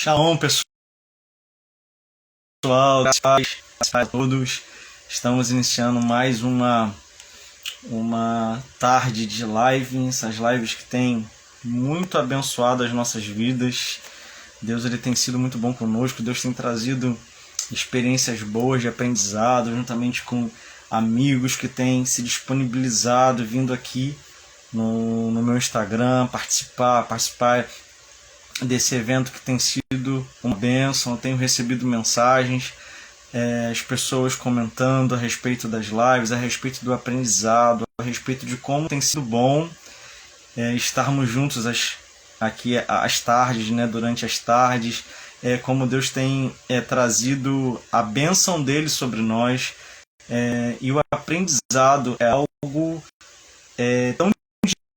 Shalom, pessoal, graças a todos. Estamos iniciando mais uma tarde de live, essas lives que têm muito abençoado as nossas vidas. Deus ele tem sido muito bom conosco, Deus tem trazido experiências boas de aprendizado, juntamente com amigos que têm se disponibilizado, vindo aqui no meu Instagram, participar desse evento que tem sido uma bênção. Eu tenho recebido mensagens, as pessoas comentando a respeito das lives, a respeito do aprendizado, a respeito de como tem sido bom estarmos juntos aqui às tardes, né, durante as tardes, como Deus tem trazido a bênção dele sobre nós, e o aprendizado é algo tão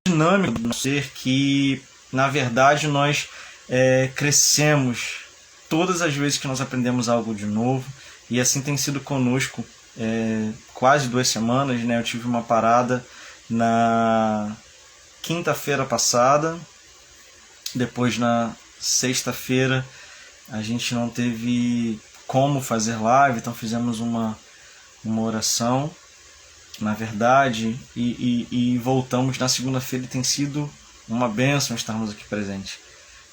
dinâmico do nosso ser que, na verdade, nós crescemos todas as vezes que nós aprendemos algo de novo, e assim tem sido conosco quase 2 semanas, né? Eu tive uma parada na quinta-feira passada, depois na sexta-feira a gente não teve como fazer live, então fizemos uma oração, na verdade, e voltamos na segunda-feira, e tem sido uma bênção estarmos aqui presentes.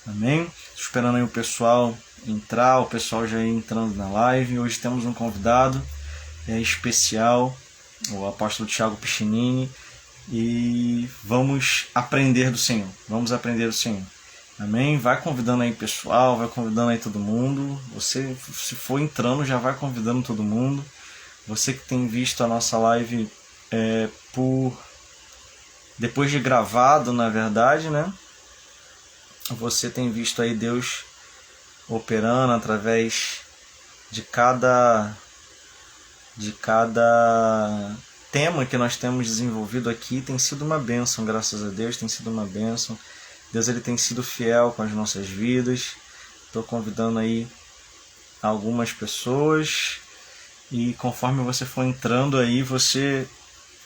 Amém? Estou esperando aí o pessoal entrar, o pessoal já entrando na live. Hoje temos um convidado especial, o apóstolo Thiago Piccinini, e vamos aprender do Senhor. Vamos aprender do Senhor. Amém? Vai convidando aí pessoal, vai convidando aí todo mundo. Você, se for entrando, já vai convidando todo mundo. Você que tem visto a nossa live depois de gravado, na verdade, né? Você tem visto aí Deus operando através de cada tema que nós temos desenvolvido aqui. Tem sido uma bênção, graças a Deus, tem sido uma bênção. Deus ele tem sido fiel com as nossas vidas. Estou convidando aí algumas pessoas, e conforme você for entrando aí, você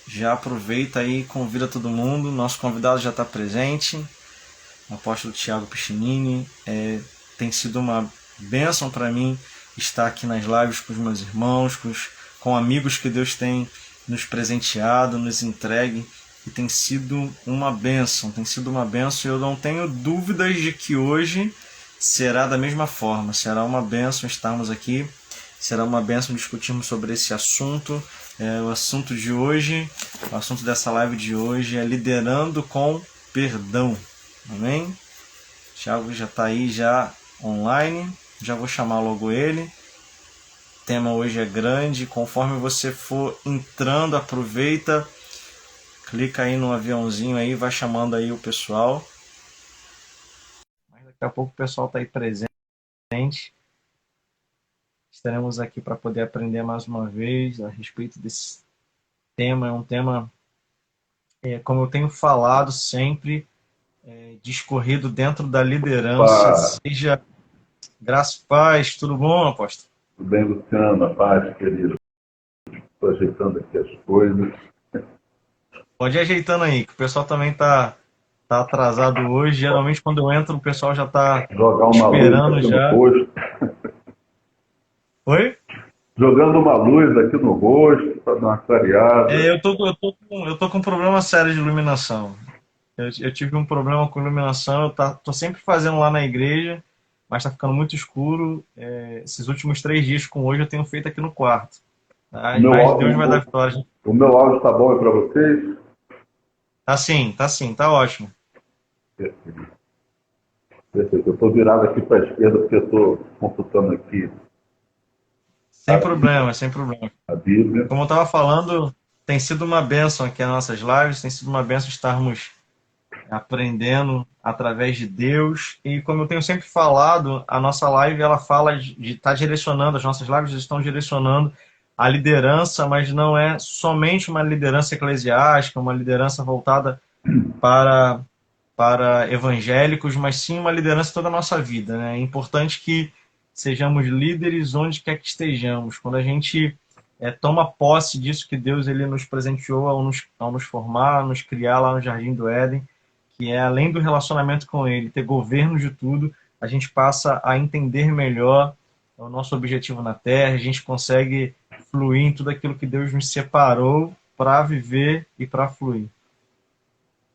já aproveita aí e convida todo mundo. Nosso convidado já está presente, o apóstolo Thiago Piccinini. Tem sido uma bênção para mim estar aqui nas lives com os meus irmãos, com amigos que Deus tem nos presenteado, nos entregue, e tem sido uma bênção, e eu não tenho dúvidas de que hoje será da mesma forma. Será uma bênção estarmos aqui, será uma bênção discutirmos sobre esse assunto. O assunto de hoje, o assunto dessa live de hoje é liderando com perdão. Amém? O Thiago já está aí, já online. Já vou chamar logo ele. O tema hoje é grande. Conforme você for entrando, aproveita, clica aí no aviãozinho aí, vai chamando aí o pessoal. Mas daqui a pouco o pessoal está aí presente. Estaremos aqui para poder aprender mais uma vez a respeito desse tema. É um tema, como eu tenho falado sempre, discorrido dentro da liderança. Seja graça e paz. Tudo bom, apóstolo? Tudo bem, Luciano? A paz, querido. Estou ajeitando aqui as coisas. Pode ir ajeitando aí, que o pessoal também tá atrasado hoje. Geralmente quando eu entro o pessoal já está esperando já. No rosto. Oi? Jogando uma luz aqui no rosto para dar uma clareada. Eu tô com um problema sério de iluminação. Eu tive um problema com iluminação. Eu tô sempre fazendo lá na igreja, mas está ficando muito escuro. Esses últimos 3 dias com hoje eu tenho feito aqui no quarto. Mas Deus vai dar vitória. O meu áudio está bom para vocês? Tá sim, tá ótimo. Perfeito. Eu estou virado aqui para a esquerda porque eu estou consultando aqui. Sem problema. A Bíblia. Como eu estava falando, tem sido uma bênção aqui as nossas lives, tem sido uma bênção estarmos aprendendo através de Deus. E como eu tenho sempre falado, a nossa live ela fala de estar direcionando, as nossas lives estão direcionando a liderança, mas não é somente uma liderança eclesiástica, uma liderança voltada para evangélicos, mas sim uma liderança toda a nossa vida, né? É importante que sejamos líderes onde quer que estejamos. Quando a gente toma posse disso que Deus ele nos presenteou ao nos formar, ao nos criar lá no Jardim do Éden, que é além do relacionamento com Ele, ter governo de tudo, a gente passa a entender melhor o nosso objetivo na Terra, a gente consegue fluir em tudo aquilo que Deus nos separou para viver e para fluir.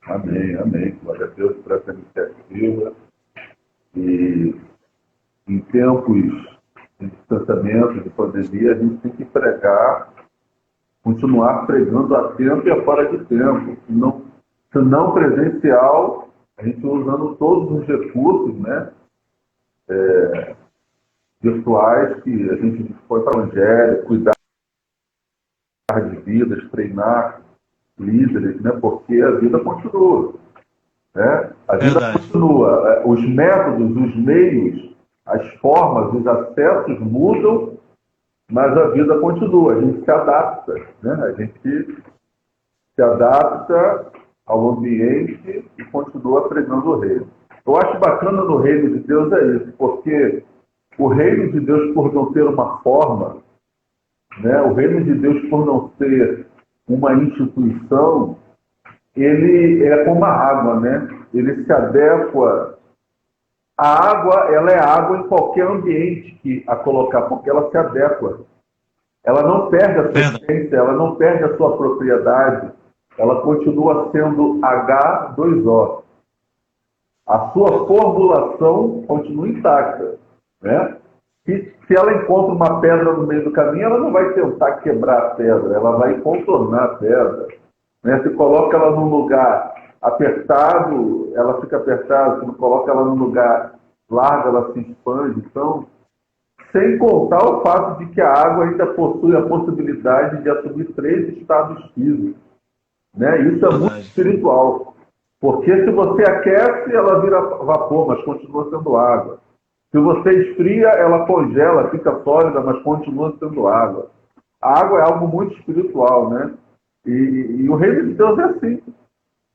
Amém, amém. Glória a Deus por essa iniciativa. E em tempos de distanciamento, de pandemia, a gente tem que pregar, continuar pregando a tempo e a fora de tempo. Se não presencial, a gente usando todos os recursos, né, virtuais que a gente dispõe para o evangelho, cuidar de vidas, treinar líderes, né, porque a vida continua. Né? A vida Verdade. continua. Os métodos, os meios, as formas, os acessos mudam, mas a vida continua. A gente se adapta. Né? A gente se adapta ao ambiente e continua pregando o reino. Eu acho bacana no reino de Deus é isso, porque o reino de Deus, por não ter uma forma, né? O reino de Deus, por não ser uma instituição, ele é como a água, né? Ele se adequa. A água, ela é água em qualquer ambiente que a colocar, porque ela se adequa. Ela não perde a sua essência, ela não perde a sua propriedade, ela continua sendo H2O. A sua formulação continua intacta, né? Se ela encontra uma pedra no meio do caminho, ela não vai tentar quebrar a pedra, ela vai contornar a pedra. Né? Se coloca ela num lugar apertado, ela fica apertada. Se não coloca ela num lugar largo, ela se expande. Então, sem contar o fato de que a água ainda possui a possibilidade de assumir 3 estados físicos. Né? Isso é muito espiritual. Porque se você aquece, ela vira vapor, mas continua sendo água. Se você esfria, ela congela, fica sólida, mas continua sendo água. A água é algo muito espiritual, né? E o reino de Deus é assim.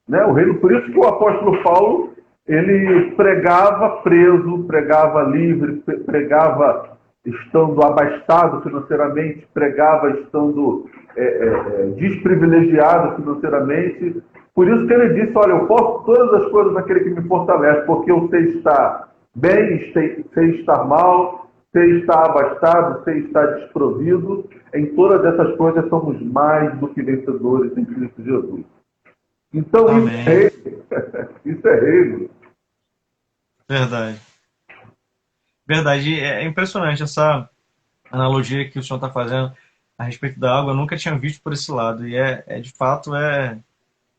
Né? O reino, por isso que o apóstolo Paulo, ele pregava preso, pregava livre, pregava estando abastado financeiramente, pregava estando desprivilegiado financeiramente. Por isso que ele disse, olha, eu posso todas as coisas naquele que me fortalece, porque eu sei estar bem, sei estar mal, sei estar abastado, sei estar desprovido. Em todas essas coisas somos mais do que vencedores em Cristo Jesus. Então, Amém. Isso é reino. Isso é reino. Verdade. Verdade. É impressionante essa analogia que o senhor está fazendo a respeito da água. Eu nunca tinha visto por esse lado. E de fato, é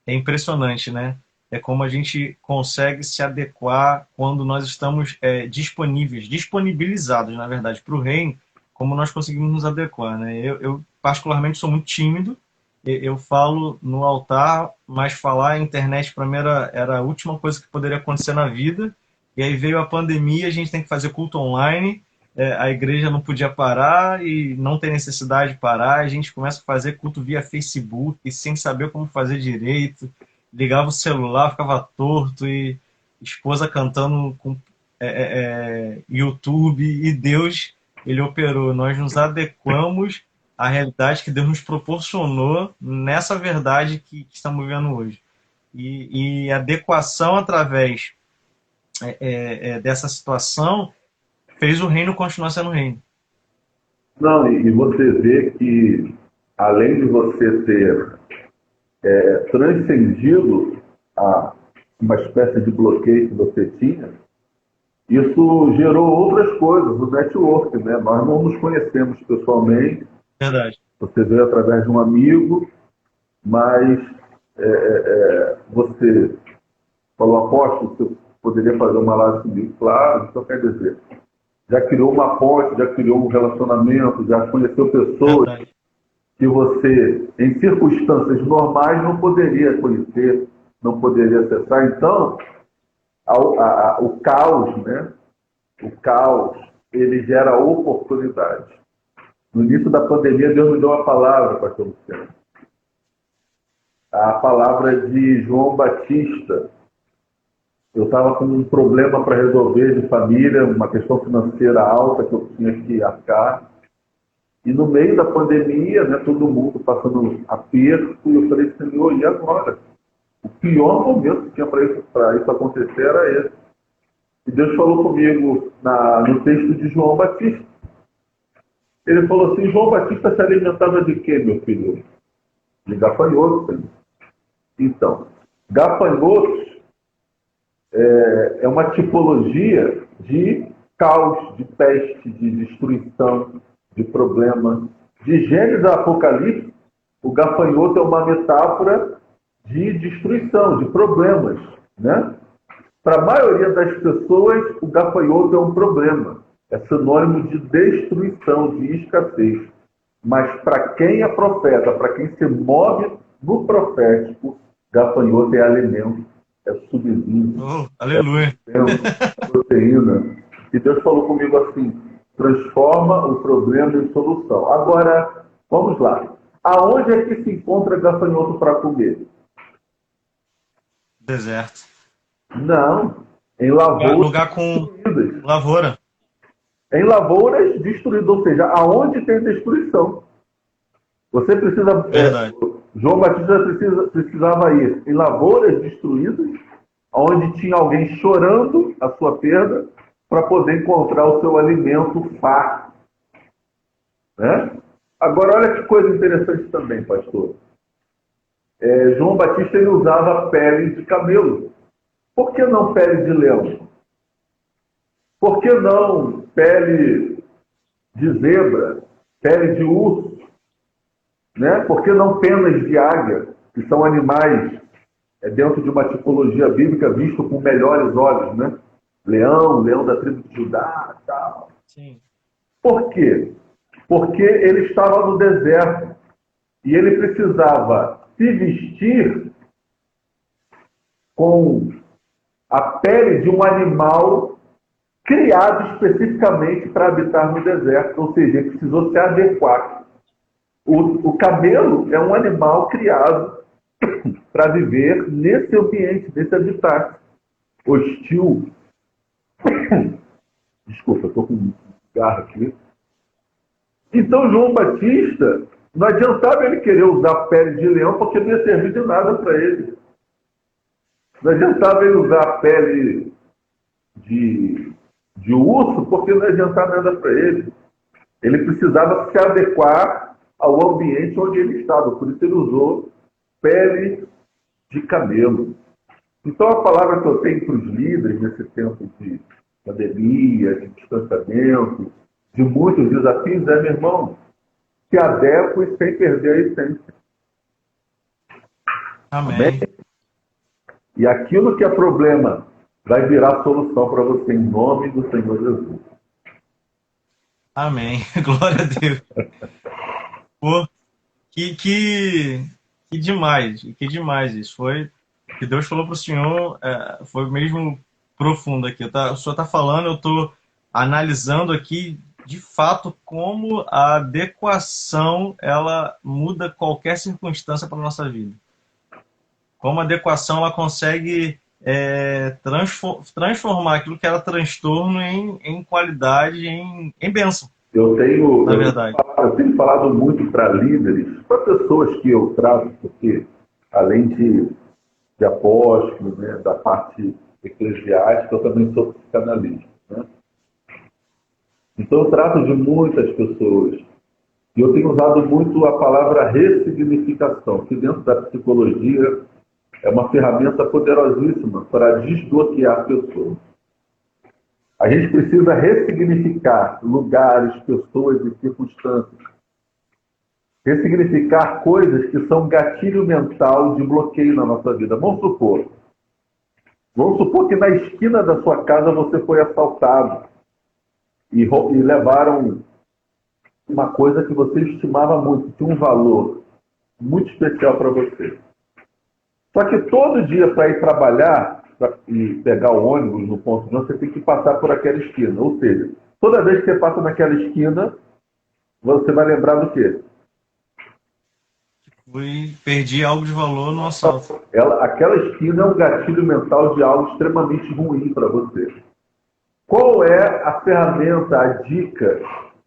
impressionante, né? É como a gente consegue se adequar quando nós estamos disponíveis, disponibilizados, na verdade, para o reino, como nós conseguimos nos adequar, né? Eu particularmente, sou muito tímido. Eu falo no altar, mas falar na internet para mim era a última coisa que poderia acontecer na vida. E aí veio a pandemia, a gente tem que fazer culto online, a igreja não podia parar e não tem necessidade de parar, a gente começa a fazer culto via Facebook, sem saber como fazer direito, ligava o celular, ficava torto, e esposa cantando com YouTube, e Deus, ele operou. Nós nos adequamos à realidade que Deus nos proporcionou nessa verdade que estamos vivendo hoje. E adequação através dessa situação fez o reino continuar sendo reino. Não, e você vê que, além de você ter transcendido uma espécie de bloqueio que você tinha, isso gerou outras coisas, o network, né? Nós não nos conhecemos pessoalmente. Verdade. Você veio através de um amigo, mas você falou, apóstolo, você poderia fazer uma live comigo? Claro, então quer dizer, já criou uma ponte, já criou um relacionamento, já conheceu pessoas Verdade. que você, em circunstâncias normais, não poderia conhecer, não poderia acessar. Então, o caos, né? O caos, ele gera oportunidade. No início da pandemia, Deus me deu uma palavra, pastor Luciano. A palavra de João Batista. Eu estava com um problema para resolver de família, uma questão financeira alta que eu tinha que arcar. E no meio da pandemia, né, todo mundo passando aperto, e eu falei, Senhor, e agora? O pior momento que tinha para isso acontecer era esse. E Deus falou comigo no texto de João Batista. Ele falou assim: João Batista se alimentava de quê, meu filho? De gafanhotos. Então, gafanhotos é uma tipologia de caos, de peste, de destruição, de problema. De Gênesis a Apocalipse, o gafanhoto é uma metáfora de destruição, de problemas, né? Para a maioria das pessoas, o gafanhoto é um problema. É sinônimo de destruição, de escassez. Mas para quem é profeta, para quem se move no profético, gafanhoto é alimento, é subsídio, aleluia. É proteína. E Deus falou comigo assim: transforma o problema em solução. Agora, vamos lá. Aonde é que se encontra gafanhoto para comer? Deserto. Não. Em lavouras. Lugar com lavoura. Em lavouras destruídas, ou seja, aonde tem destruição. Você precisa. Verdade. João Batista precisava ir em lavouras destruídas, onde tinha alguém chorando a sua perda, para poder encontrar o seu alimento farto. Né? Agora, olha que coisa interessante também, pastor. João Batista ele usava pele de camelo. Por que não pele de leão? Por que não pele de zebra, pele de urso? Né? Por que não penas de águia, que são animais dentro de uma tipologia bíblica visto com melhores olhos, né? Leão da tribo de Judá, tal. Sim. Por quê? Porque ele estava no deserto e ele precisava se vestir com a pele de um animal criado especificamente para habitar no deserto, ou seja, ele precisou se adequar. O camelo é um animal criado para viver nesse ambiente, nesse habitat hostil. Desculpa, estou com um cigarro aqui. Então, João Batista, não adiantava ele querer usar pele de leão, porque não ia servir de nada para ele. Não adiantava ele usar pele de urso, porque não ia adiantar nada para ele. Ele precisava se adequar ao ambiente onde ele estava. Por isso ele usou pele de camelo. Então a palavra que eu tenho para os líderes nesse tempo de pandemia, de distanciamento, de muitos desafios é, meu irmão, se adeque sem perder a essência. Amém. E aquilo que é problema vai virar solução para você em nome do Senhor Jesus. Amém. Glória a Deus. Pô, que demais. Que demais isso. Foi que Deus falou para o senhor, foi mesmo profundo aqui. O senhor está falando, eu estou analisando aqui, de fato, como a adequação ela muda qualquer circunstância para a nossa vida. Como a adequação ela consegue transformar aquilo que era transtorno em qualidade, em bênção. Eu verdade. Eu tenho falado muito para líderes, para pessoas que eu trato, porque além de apóstolo, né, da parte eclesiástica, eu também sou psicanalista. Né? Então eu trato de muitas pessoas. E eu tenho usado muito a palavra ressignificação, que dentro da psicologia é uma ferramenta poderosíssima para desbloquear pessoas. A gente precisa ressignificar lugares, pessoas e circunstâncias. Ressignificar coisas que são gatilho mental de bloqueio na nossa vida. Vamos supor que na esquina da sua casa você foi assaltado e levaram uma coisa que você estimava muito, tinha um valor muito especial para você. Só que todo dia para ir trabalhar e pegar o ônibus no ponto de ônibus, você tem que passar por aquela esquina. Ou seja, toda vez que você passa naquela esquina, você vai lembrar do quê? Perdi algo de valor no assalto. Aquela esquina é um gatilho mental de algo extremamente ruim para você. Qual é a ferramenta, a dica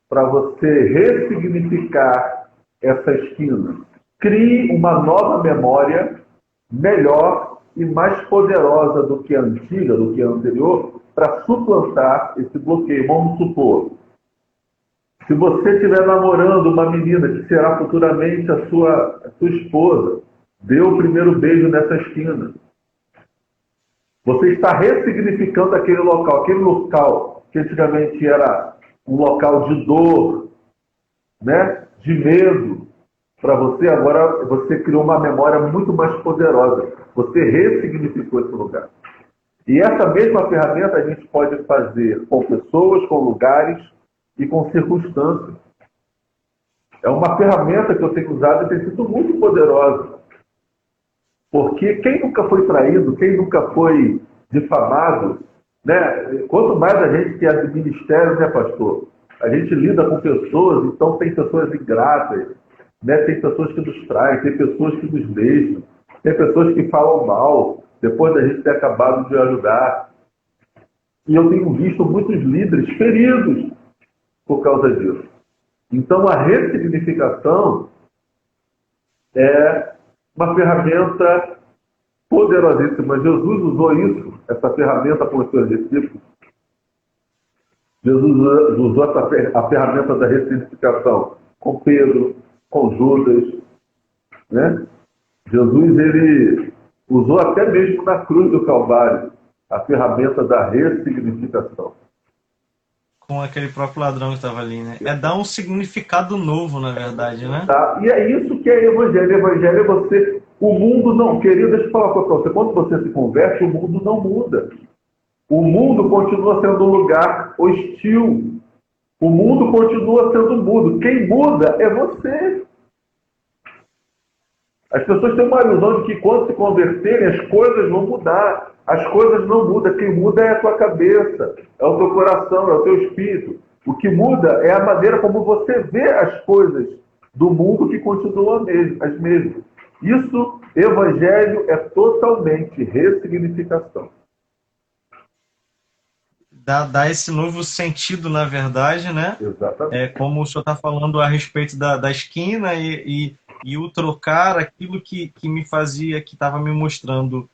para você ressignificar essa esquina? Crie uma nova memória melhor e mais poderosa do que a antiga, do que a anterior, para suplantar esse bloqueio. Vamos supor, se você estiver namorando uma menina que será futuramente a sua esposa, dê o primeiro beijo nessa esquina. Você está ressignificando aquele local que antigamente era um local de dor, né? De medo. Para você, agora você criou uma memória muito mais poderosa. Você ressignificou esse lugar. E essa mesma ferramenta a gente pode fazer com pessoas, com lugares e com circunstâncias. É uma ferramenta que eu tenho usado e tem sido muito poderosa. Porque quem nunca foi traído, quem nunca foi difamado, né? Quanto mais a gente que é de ministério, né, pastor? A gente lida com pessoas, então tem pessoas ingratas, né? Tem pessoas que nos traem, tem pessoas que nos deixam, tem pessoas que falam mal, depois da gente ter acabado de ajudar. E eu tenho visto muitos líderes feridos por causa disso. Então a ressignificação é uma ferramenta poderosíssima. Jesus usou isso, essa ferramenta com os seus discípulos. Jesus usou a ferramenta da ressignificação com Pedro, com Judas, né? Jesus, ele usou até mesmo na cruz do Calvário a ferramenta da ressignificação. Com aquele próprio ladrão que estava ali, né? É dar um significado novo, na verdade, né? Tá? E é isso que é evangelho. Evangelho é você... O mundo não... Querido, deixa eu falar para você. Quando você se converte, o mundo não muda. O mundo continua sendo um lugar hostil. O mundo continua sendo mudo. Quem muda é você. As pessoas têm uma ilusão de que quando se converterem, as coisas vão mudar. As coisas não mudam. Quem muda é a tua cabeça, é o teu coração, é o teu espírito. O que muda é a maneira como você vê as coisas do mundo que continuam as mesmas. Isso, evangelho, é totalmente ressignificação. Dá esse novo sentido, na verdade, né? Exatamente. É como o senhor está falando a respeito da esquina e o trocar aquilo que me fazia, que estava me mostrando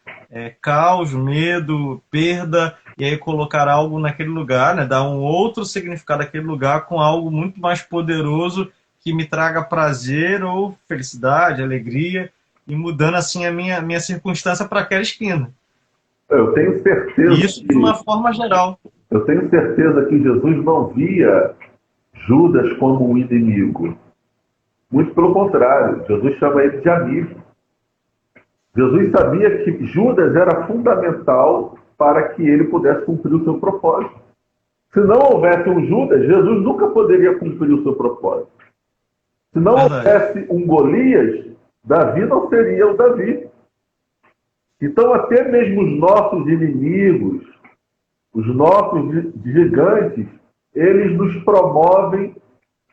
caos, medo, perda, e aí colocar algo naquele lugar, né? Dar um outro significado àquele lugar com algo muito mais poderoso que me traga prazer ou felicidade, alegria, e mudando assim a minha circunstância para aquela esquina. Eu tenho certeza. Isso de uma forma geral. Eu tenho certeza que Jesus não via Judas como um inimigo. Muito pelo contrário, Jesus chama ele de amigo. Jesus sabia que Judas era fundamental para que ele pudesse cumprir o seu propósito. Se não houvesse um Judas, Jesus nunca poderia cumprir o seu propósito. Se não houvesse um Golias, Davi não seria o Davi. Então, até mesmo os nossos inimigos, os nossos gigantes, eles nos promovem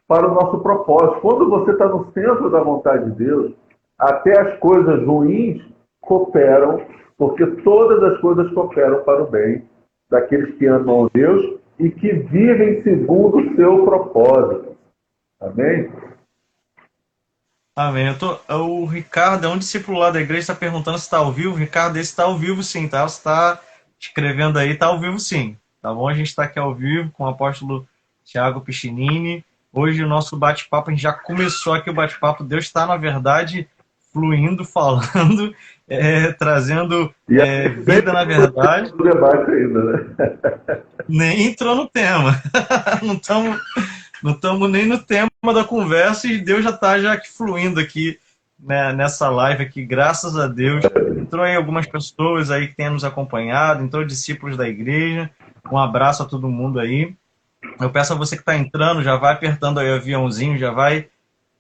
para o nosso propósito. Quando você está no centro da vontade de Deus, até as coisas ruins cooperam, porque todas as coisas cooperam para o bem daqueles que amam a Deus e que vivem segundo o seu propósito. Amém? Amém. O Ricardo, é um discípulo lá da igreja, está perguntando se está ao vivo. Ricardo, esse está ao vivo sim, tá? Você está escrevendo aí, está ao vivo sim. Tá bom? A gente está aqui ao vivo com o apóstolo Thiago Piccinini. Hoje o nosso bate-papo, a gente já começou aqui o bate-papo. Deus está, na verdade, fluindo, falando, trazendo vida, na verdade. Debate ainda, né? Nem entrou no tema. Não estamos nem no tema da conversa e Deus já está fluindo aqui, né, nessa live aqui, graças a Deus. Entrou aí algumas pessoas aí que têm nos acompanhado, entrou discípulos da igreja. Um abraço a todo mundo aí. Eu peço a você que está entrando, já vai apertando aí o aviãozinho, já vai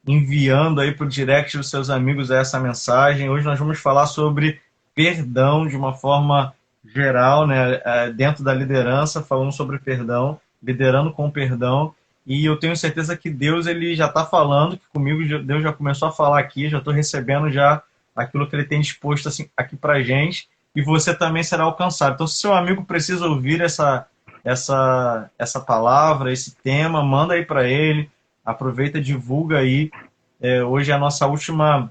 enviando aí para o direct dos seus amigos essa mensagem. Hoje nós vamos falar sobre perdão de uma forma geral, né, dentro da liderança, falando sobre perdão, liderando com perdão. E eu tenho certeza que Deus ele já está falando, que comigo Deus já começou a falar aqui, já estou recebendo já aquilo que ele tem disposto assim, aqui para a gente, e você também será alcançado. Então, se seu amigo precisa ouvir essa palavra, esse tema, manda aí para ele, aproveita, divulga aí. Hoje é a nossa última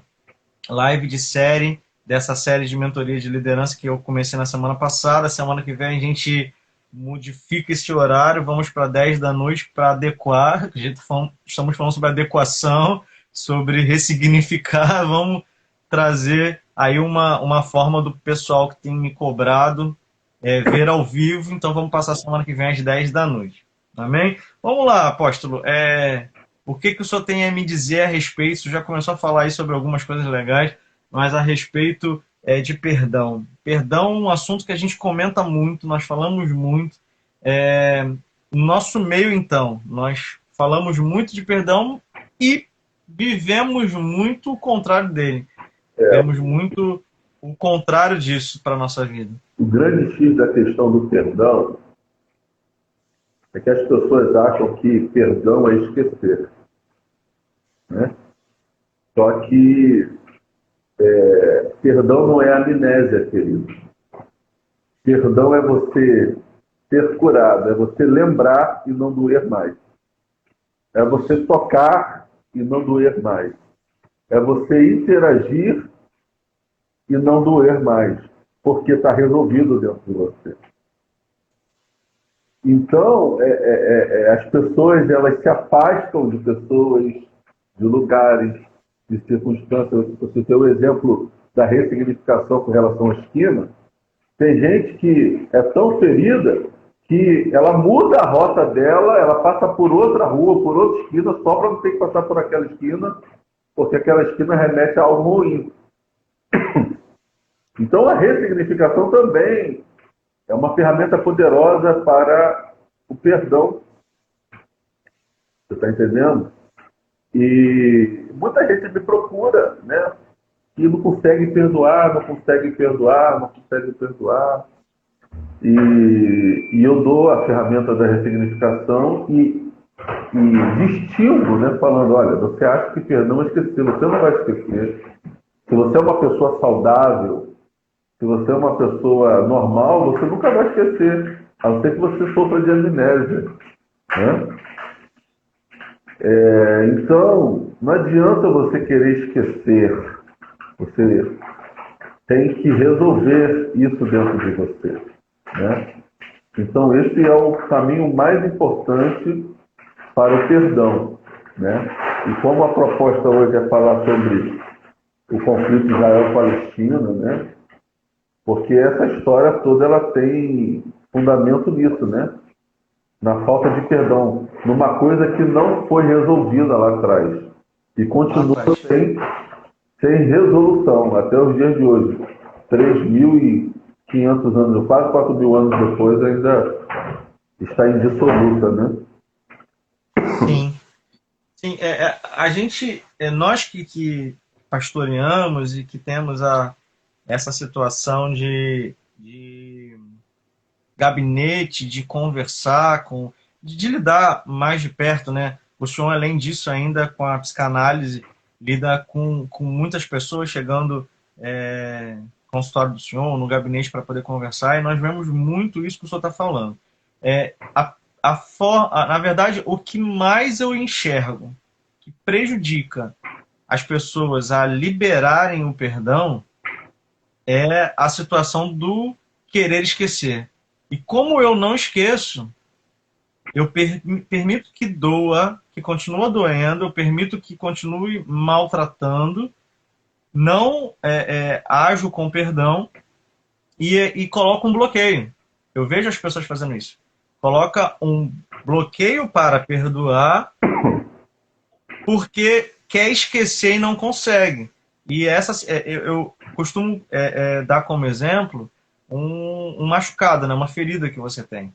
live de série dessa série de mentoria de liderança que eu comecei na semana passada. Semana que vem a gente modifica esse horário, vamos para 10 da noite para adequar. Estamos falando sobre adequação, sobre ressignificar. Vamos trazer aí uma forma do pessoal que tem me cobrado ver ao vivo. Então vamos passar a semana que vem às 10 da noite. Amém? Vamos lá, apóstolo. O que o senhor tem a me dizer a respeito? O senhor já começou a falar aí sobre algumas coisas legais, mas a respeito de perdão. Perdão é um assunto que a gente comenta muito, nós falamos muito. No nosso meio, então, nós falamos muito de perdão e vivemos muito o contrário dele. Vivemos muito o contrário disso para a nossa vida. O grande X da questão do perdão é que as pessoas acham que perdão é esquecer, né? Só que perdão não é amnésia, querido. Perdão é você ser curado, é você lembrar e não doer mais. É você tocar e não doer mais. É você interagir e não doer mais, porque está resolvido dentro de você. Então, as pessoas elas se afastam de pessoas, de lugares, de circunstâncias. Você tem o exemplo da ressignificação com relação à esquina. Tem gente que é tão ferida que ela muda a rota dela, ela passa por outra rua, por outra esquina, só para não ter que passar por aquela esquina, porque aquela esquina remete a algo ruim. Então, a ressignificação também é uma ferramenta poderosa para o perdão. Você está entendendo? E muita gente me procura, né? E não consegue perdoar, não consegue perdoar, não consegue perdoar. E eu dou a ferramenta da ressignificação e distingo, né? Falando, olha, você acha que perdão é esquecer, você não vai esquecer. Se você é uma pessoa saudável, se você é uma pessoa normal, você nunca vai esquecer, a não ser que você sofra de amnésia, né? Então, não adianta você querer esquecer. Você tem que resolver isso dentro de você, né? Então, esse é o caminho mais importante para o perdão, né? E como a proposta hoje é falar sobre o conflito Israel-Palestina, né? Porque essa história toda ela tem fundamento nisso, né? Na falta de perdão, numa coisa que não foi resolvida lá atrás e continua sem resolução até os dias de hoje. 3.500 anos, quase 4.000 anos depois, ainda está indissoluta, né? Sim. Sim, a gente, nós que pastoreamos e que temos essa situação de gabinete, de conversar, de lidar mais de perto, né? O senhor, além disso, ainda com a psicanálise, lida com muitas pessoas chegando no consultório do senhor, no gabinete para poder conversar, e nós vemos muito isso que o senhor está falando. Na verdade, o que mais eu enxergo que prejudica as pessoas a liberarem o perdão é a situação do querer esquecer. E como eu não esqueço, eu permito que doa, que continue doendo, eu permito que continue maltratando, não ajo com perdão e coloco um bloqueio. Eu vejo as pessoas fazendo isso. Coloca um bloqueio para perdoar porque quer esquecer e não consegue. E eu costumo dar como exemplo um machucado, né? Uma ferida que você tem.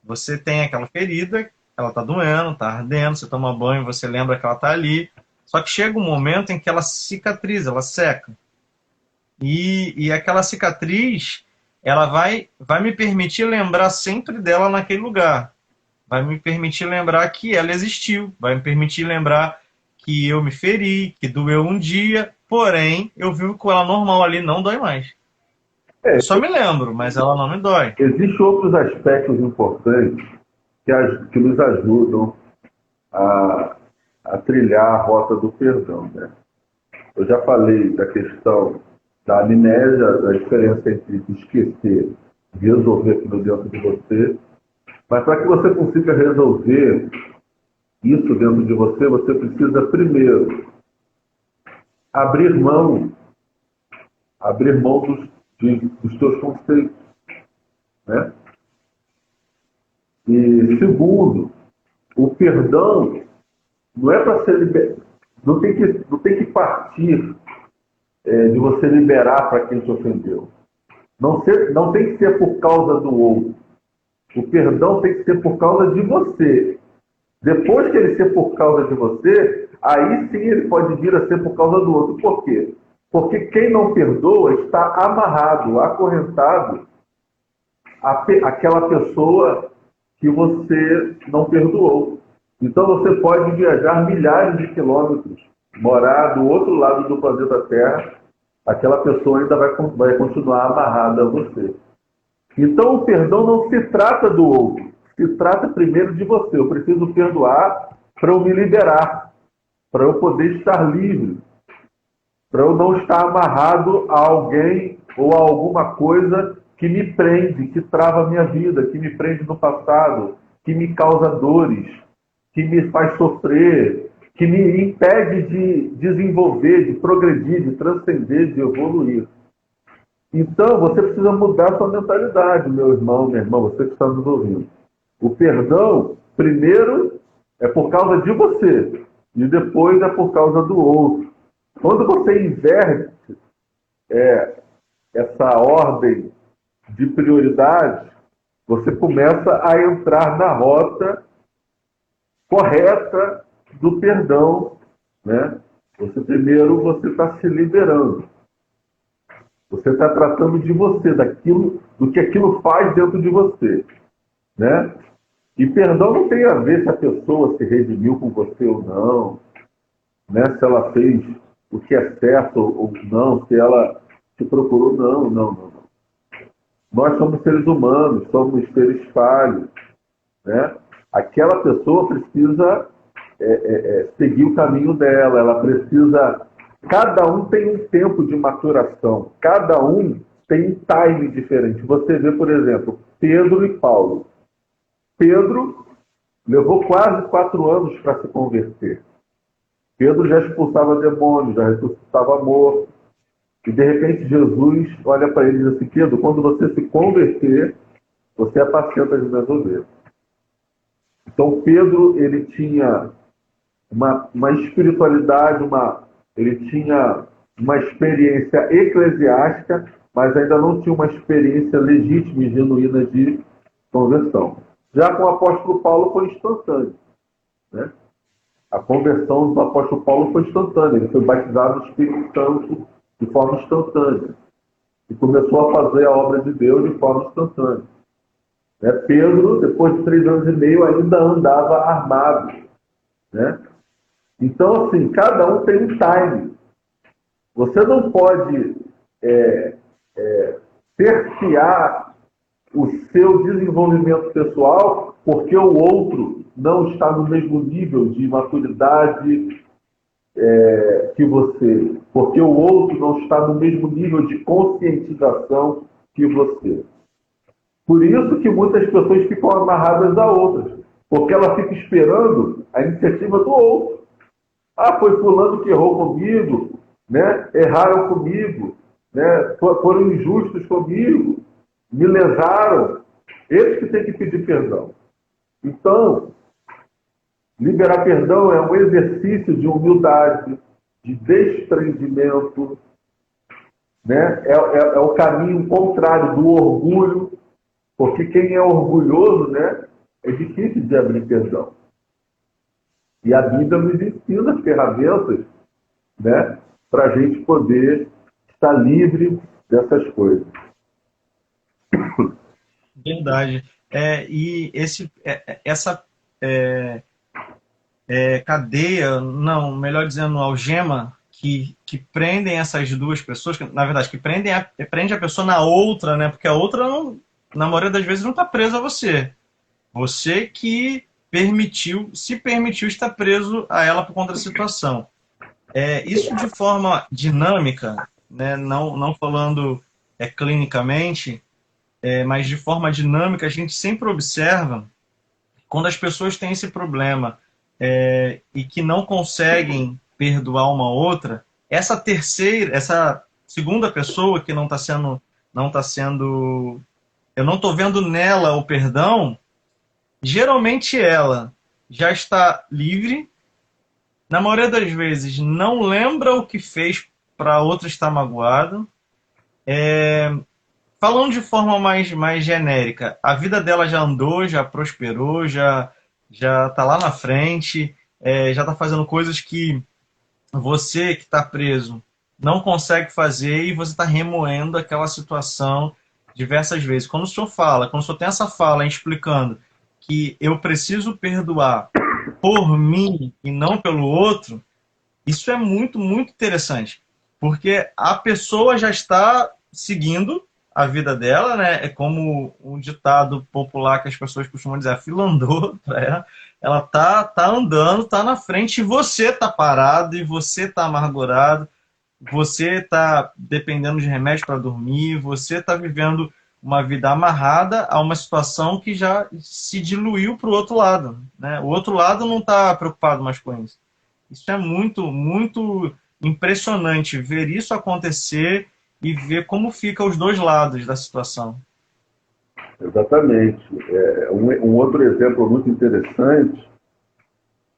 Você tem aquela ferida, ela está doendo, está ardendo, você toma banho, você lembra que ela está ali. Só que chega um momento em que ela cicatriza, ela seca. E aquela cicatriz, ela vai me permitir lembrar sempre dela naquele lugar. Vai me permitir lembrar que ela existiu. Vai me permitir lembrar que eu me feri, que doeu um dia. Porém, eu vivo com ela normal ali, não dói mais. Eu só me lembro, mas ela não me dói. Existem outros aspectos importantes que nos ajudam a trilhar a rota do perdão, né? Eu já falei da questão da amnésia, da diferença entre esquecer e resolver aquilo dentro de você. Mas para que você consiga resolver isso dentro de você, você precisa primeiro abrir mão dos seus conceitos, né? E segundo, o perdão não é para ser liberado, não tem que partir de você liberar para quem te ofendeu. Não tem que ser por causa do outro. O perdão tem que ser por causa de você. Depois que ele ser por causa de você, aí sim ele pode vir a ser por causa do outro. Por quê? Porque quem não perdoa está amarrado, acorrentado àquela pessoa que você não perdoou. Então você pode viajar milhares de quilômetros, morar do outro lado do planeta Terra, aquela pessoa ainda vai continuar amarrada a você. Então o perdão não se trata do outro, se trata primeiro de você. Eu preciso perdoar para eu me liberar, para eu poder estar livre, para eu não estar amarrado a alguém ou a alguma coisa que me prende, que trava a minha vida, que me prende no passado, que me causa dores, que me faz sofrer, que me impede de desenvolver, de progredir, de transcender, de evoluir. Então, você precisa mudar sua mentalidade, meu irmão, minha irmã, você que está nos ouvindo. O perdão, primeiro, é por causa de você, e depois é por causa do outro. Quando você inverte essa ordem de prioridade, você começa a entrar na rota correta do perdão, né? Você está se liberando. Você está tratando de você, do que aquilo faz dentro de você, né? E perdão não tem a ver se a pessoa se redimiu com você ou não, né? Se ela fez o que é certo ou não, se ela te procurou, não. Nós somos seres humanos, somos seres falhos, né? Aquela pessoa precisa seguir o caminho dela, ela precisa... Cada um tem um tempo de maturação, cada um tem um time diferente. Você vê, por exemplo, Pedro e Paulo. Pedro levou quase 4 anos para se converter. Pedro já expulsava demônios, já ressuscitava morto. E de repente Jesus olha para ele e diz assim: Pedro, quando você se converter, você apacenta as minhas ovelhas. Então Pedro, ele tinha uma espiritualidade, ele tinha uma experiência eclesiástica, mas ainda não tinha uma experiência legítima e genuína de conversão. Já com o apóstolo Paulo foi instantâneo, né? A conversão do apóstolo Paulo foi instantânea. Ele foi batizado no Espírito Santo de forma instantânea. E começou a fazer a obra de Deus de forma instantânea. Pedro, depois de 3 anos e meio, ainda andava armado, né? Então, assim, cada um tem um time. Você não pode cercear o seu desenvolvimento pessoal porque o outro não está no mesmo nível de maturidade que você, porque o outro não está no mesmo nível de conscientização que você. Por isso que muitas pessoas ficam amarradas a outras, porque ela fica esperando a iniciativa do outro. Ah, foi fulano que errou comigo, né? Erraram comigo, né? Foram injustos comigo, me lesaram. Eles que têm que pedir perdão. Então, liberar perdão é um exercício de humildade, de desprendimento, né? É o caminho contrário do orgulho, porque quem é orgulhoso, né, é difícil de abrir perdão. E a Bíblia nos ensina ferramentas, né, para a gente poder estar livre dessas coisas. Verdade. E essa cadeia, não, melhor dizendo, algema, que prendem essas duas pessoas, na verdade, que prende a pessoa na outra, né? Porque a outra, não, na maioria das vezes, não está presa a você. Você que se permitiu estar preso a ela por conta da situação. Isso de forma dinâmica, né, não falando clinicamente, mas de forma dinâmica, a gente sempre observa quando as pessoas têm esse problema e que não conseguem perdoar uma outra, essa segunda pessoa que não tá sendo, eu não estou vendo nela o perdão, geralmente ela já está livre, na maioria das vezes não lembra o que fez para outra estar magoado. Falando de forma mais genérica, a vida dela já andou, já prosperou, já está lá na frente, já está fazendo coisas que você que está preso não consegue fazer e você está remoendo aquela situação diversas vezes. Quando o senhor tem essa fala explicando que eu preciso perdoar por mim e não pelo outro, isso é muito, muito interessante, porque a pessoa já está seguindo a vida dela, né? É como um ditado popular que as pessoas costumam dizer, a fila andou para ela. Ela tá andando, tá na frente e você tá parado e você tá amargurado, você tá dependendo de remédio para dormir, você tá vivendo uma vida amarrada a uma situação que já se diluiu para o outro lado, né? O outro lado não está preocupado mais com isso. Isso é muito, muito impressionante ver isso acontecer e ver como fica os dois lados da situação. Exatamente. Um outro exemplo muito interessante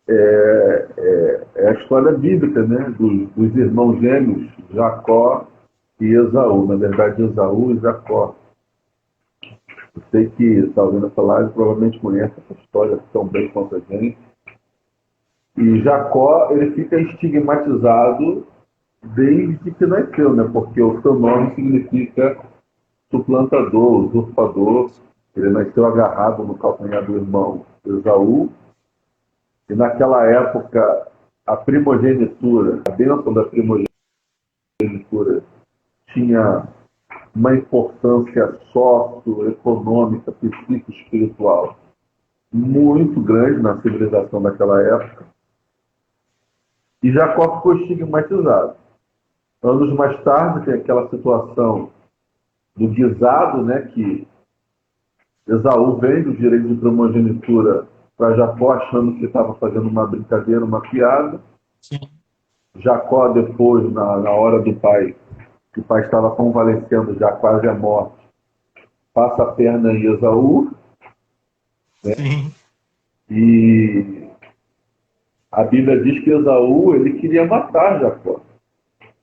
é a história bíblica, né, dos irmãos gêmeos, Jacó e Esaú. Na verdade, Esaú e Jacó. Eu sei que está ouvindo essa live, provavelmente conhece essa história tão bem quanto a gente. E Jacó, ele fica estigmatizado desde que nasceu, né? Porque o seu nome significa suplantador, usurpador. Ele nasceu agarrado no calcanhar do irmão Esaú. E naquela época, a primogenitura, a bênção da primogenitura, tinha uma importância socioeconômica, psico-espiritual muito grande na civilização daquela época. E Jacó ficou estigmatizado. Anos mais tarde, tem aquela situação do guisado, né, que Esaú vende o direito de primogenitura para Jacó, achando que estava fazendo uma brincadeira, uma piada. Sim. Jacó, depois, na hora do pai, que o pai estava convalescendo, já quase à morte, passa a perna em Esaú, né? Sim. E a Bíblia diz que Esaú, ele queria matar Jacó.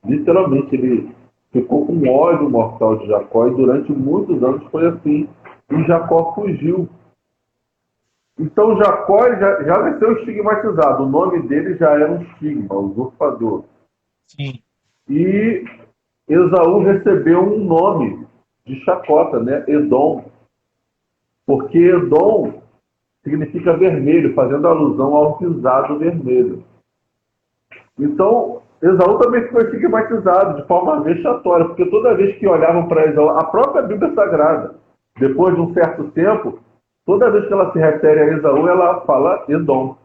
Literalmente, ele ficou com ódio mortal de Jacó e durante muitos anos foi assim. E Jacó fugiu. Então Jacó já nasceu estigmatizado. O nome dele já era um estigma, usurpador. Sim. E Esaú recebeu um nome de chacota, né? Edom. Porque Edom significa vermelho, fazendo alusão ao pisado vermelho. Então, Esaú também ficou estigmatizado de forma vexatória, porque toda vez que olhavam para Esaú, a própria Bíblia Sagrada, depois de um certo tempo, toda vez que ela se refere a Esaú, ela fala Edom.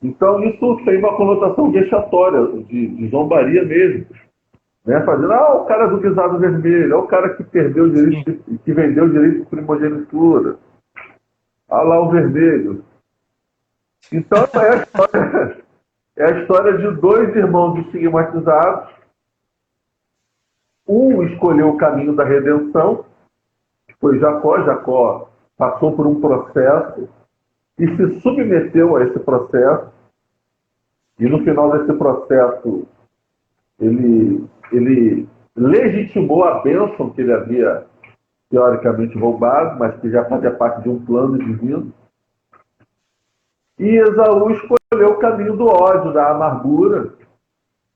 Então, isso tem uma conotação vexatória, de zombaria mesmo. Né? Fazendo, o cara do guisado vermelho, o cara que perdeu o direito, que vendeu o direito de primogenitura. Lá o vermelho. Então, é a história de dois irmãos estigmatizados. Um escolheu o caminho da redenção, que foi Jacó. Jacó passou por um processo e se submeteu a esse processo. E no final desse processo, ele legitimou a bênção que ele havia teoricamente roubado, mas que já fazia parte de um plano divino. E Esaú escolheu o caminho do ódio, da amargura.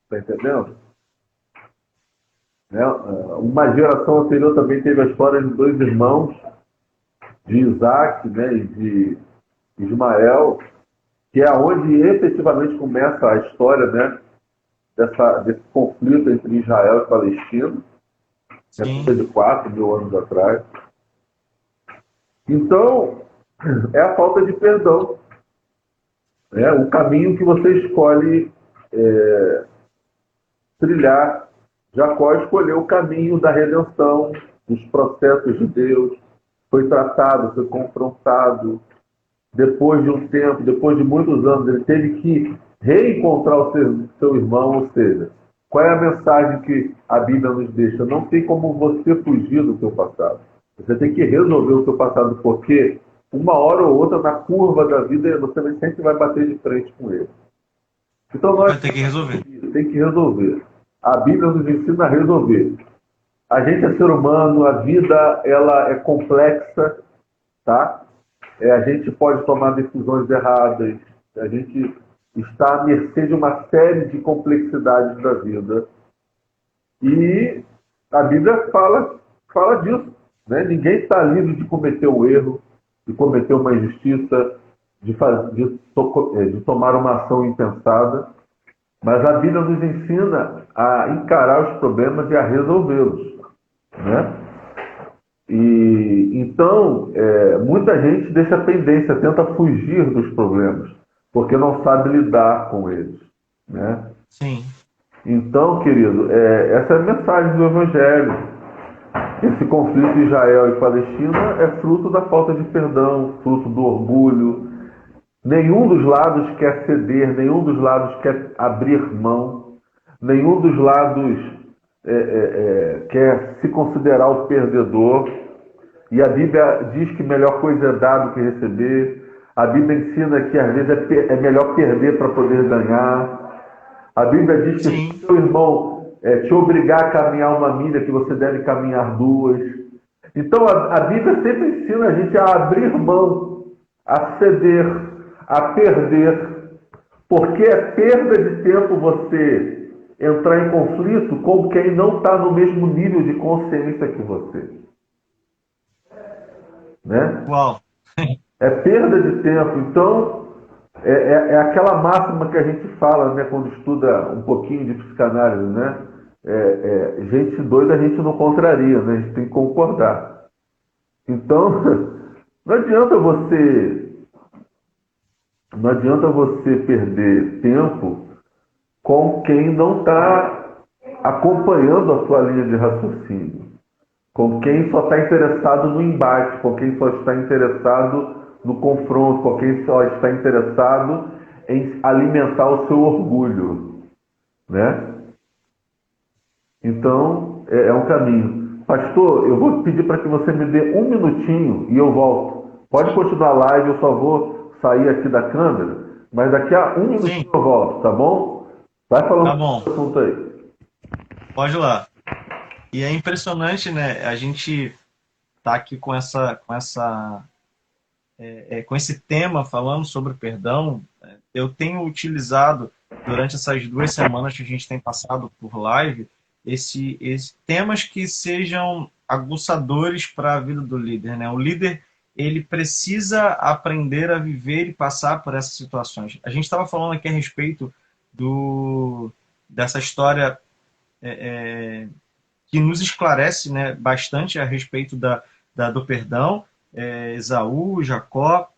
Está entendendo? Né? Uma geração anterior também teve a história de dois irmãos, de Isaac, né, e de Ismael, que é onde efetivamente começa a história, né, desse conflito entre Israel e Palestina, cerca de 4.000 anos atrás. Então, é a falta de perdão. O caminho que você escolhe trilhar Jacó escolheu o caminho da redenção, dos processos de Deus, foi tratado, foi confrontado. Depois de um tempo, depois de muitos anos, ele teve que reencontrar o seu irmão, ou seja, qual é a mensagem que a Bíblia nos deixa? Não tem como você fugir do seu passado. Você tem que resolver o seu passado, porque uma hora ou outra, na curva da vida, você sempre vai bater de frente com ele. Então nós Vai ter que resolver. tem que resolver. A Bíblia nos ensina a resolver. A gente é ser humano, a vida ela é complexa, tá? A gente pode tomar decisões erradas, a gente está à mercê de uma série de complexidades da vida. E a Bíblia fala disso. Né? Ninguém está livre de cometer um erro, de cometer uma injustiça, de tomar uma ação impensada. Mas a Bíblia nos ensina a encarar os problemas e a resolvê-los. Né? E então, muita gente deixa pendência, tenta fugir dos problemas, porque não sabe lidar com eles. Né? Sim. Então, querido, essa é a mensagem do Evangelho. Esse conflito de Israel e Palestina é fruto da falta de perdão, fruto do orgulho. Nenhum dos lados quer ceder, nenhum dos lados quer abrir mão, nenhum dos lados quer se considerar o perdedor. E a Bíblia diz que melhor coisa é dar do que receber. A Bíblia ensina que às vezes é melhor perder para poder ganhar. A Bíblia diz que se seu irmão te obrigar a caminhar uma milha, que você deve caminhar duas. Então a Bíblia sempre ensina a gente a abrir mão, a ceder, a perder, porque é perda de tempo você entrar em conflito com quem não está no mesmo nível de consciência que você. Né? Uau! É perda de tempo. Então, é aquela máxima que a gente fala, né, quando estuda um pouquinho de psicanálise, né? Gente doida a gente não contraria, né? A gente tem que concordar. Então, não adianta você perder tempo com quem não está acompanhando a sua linha de raciocínio, com quem só está interessado no embate, com quem só está interessado no confronto, com quem só está interessado em alimentar o seu orgulho, né? Então, é um caminho. Pastor, eu vou pedir para que você me dê um minutinho e eu volto. Pode continuar a live, eu só vou sair aqui da câmera, mas daqui a um minutinho eu volto, tá bom? Vai falando do assunto aí. Pode ir lá. E é impressionante, né? A gente tá aqui com esse tema falando sobre perdão. Eu tenho utilizado durante essas 2 semanas que a gente tem passado por live temas que sejam aguçadores para a vida do líder, né? O líder ele precisa aprender a viver e passar por essas situações. A gente estava falando aqui a respeito dessa história que nos esclarece, né, bastante a respeito do perdão. Esaú, Jacó,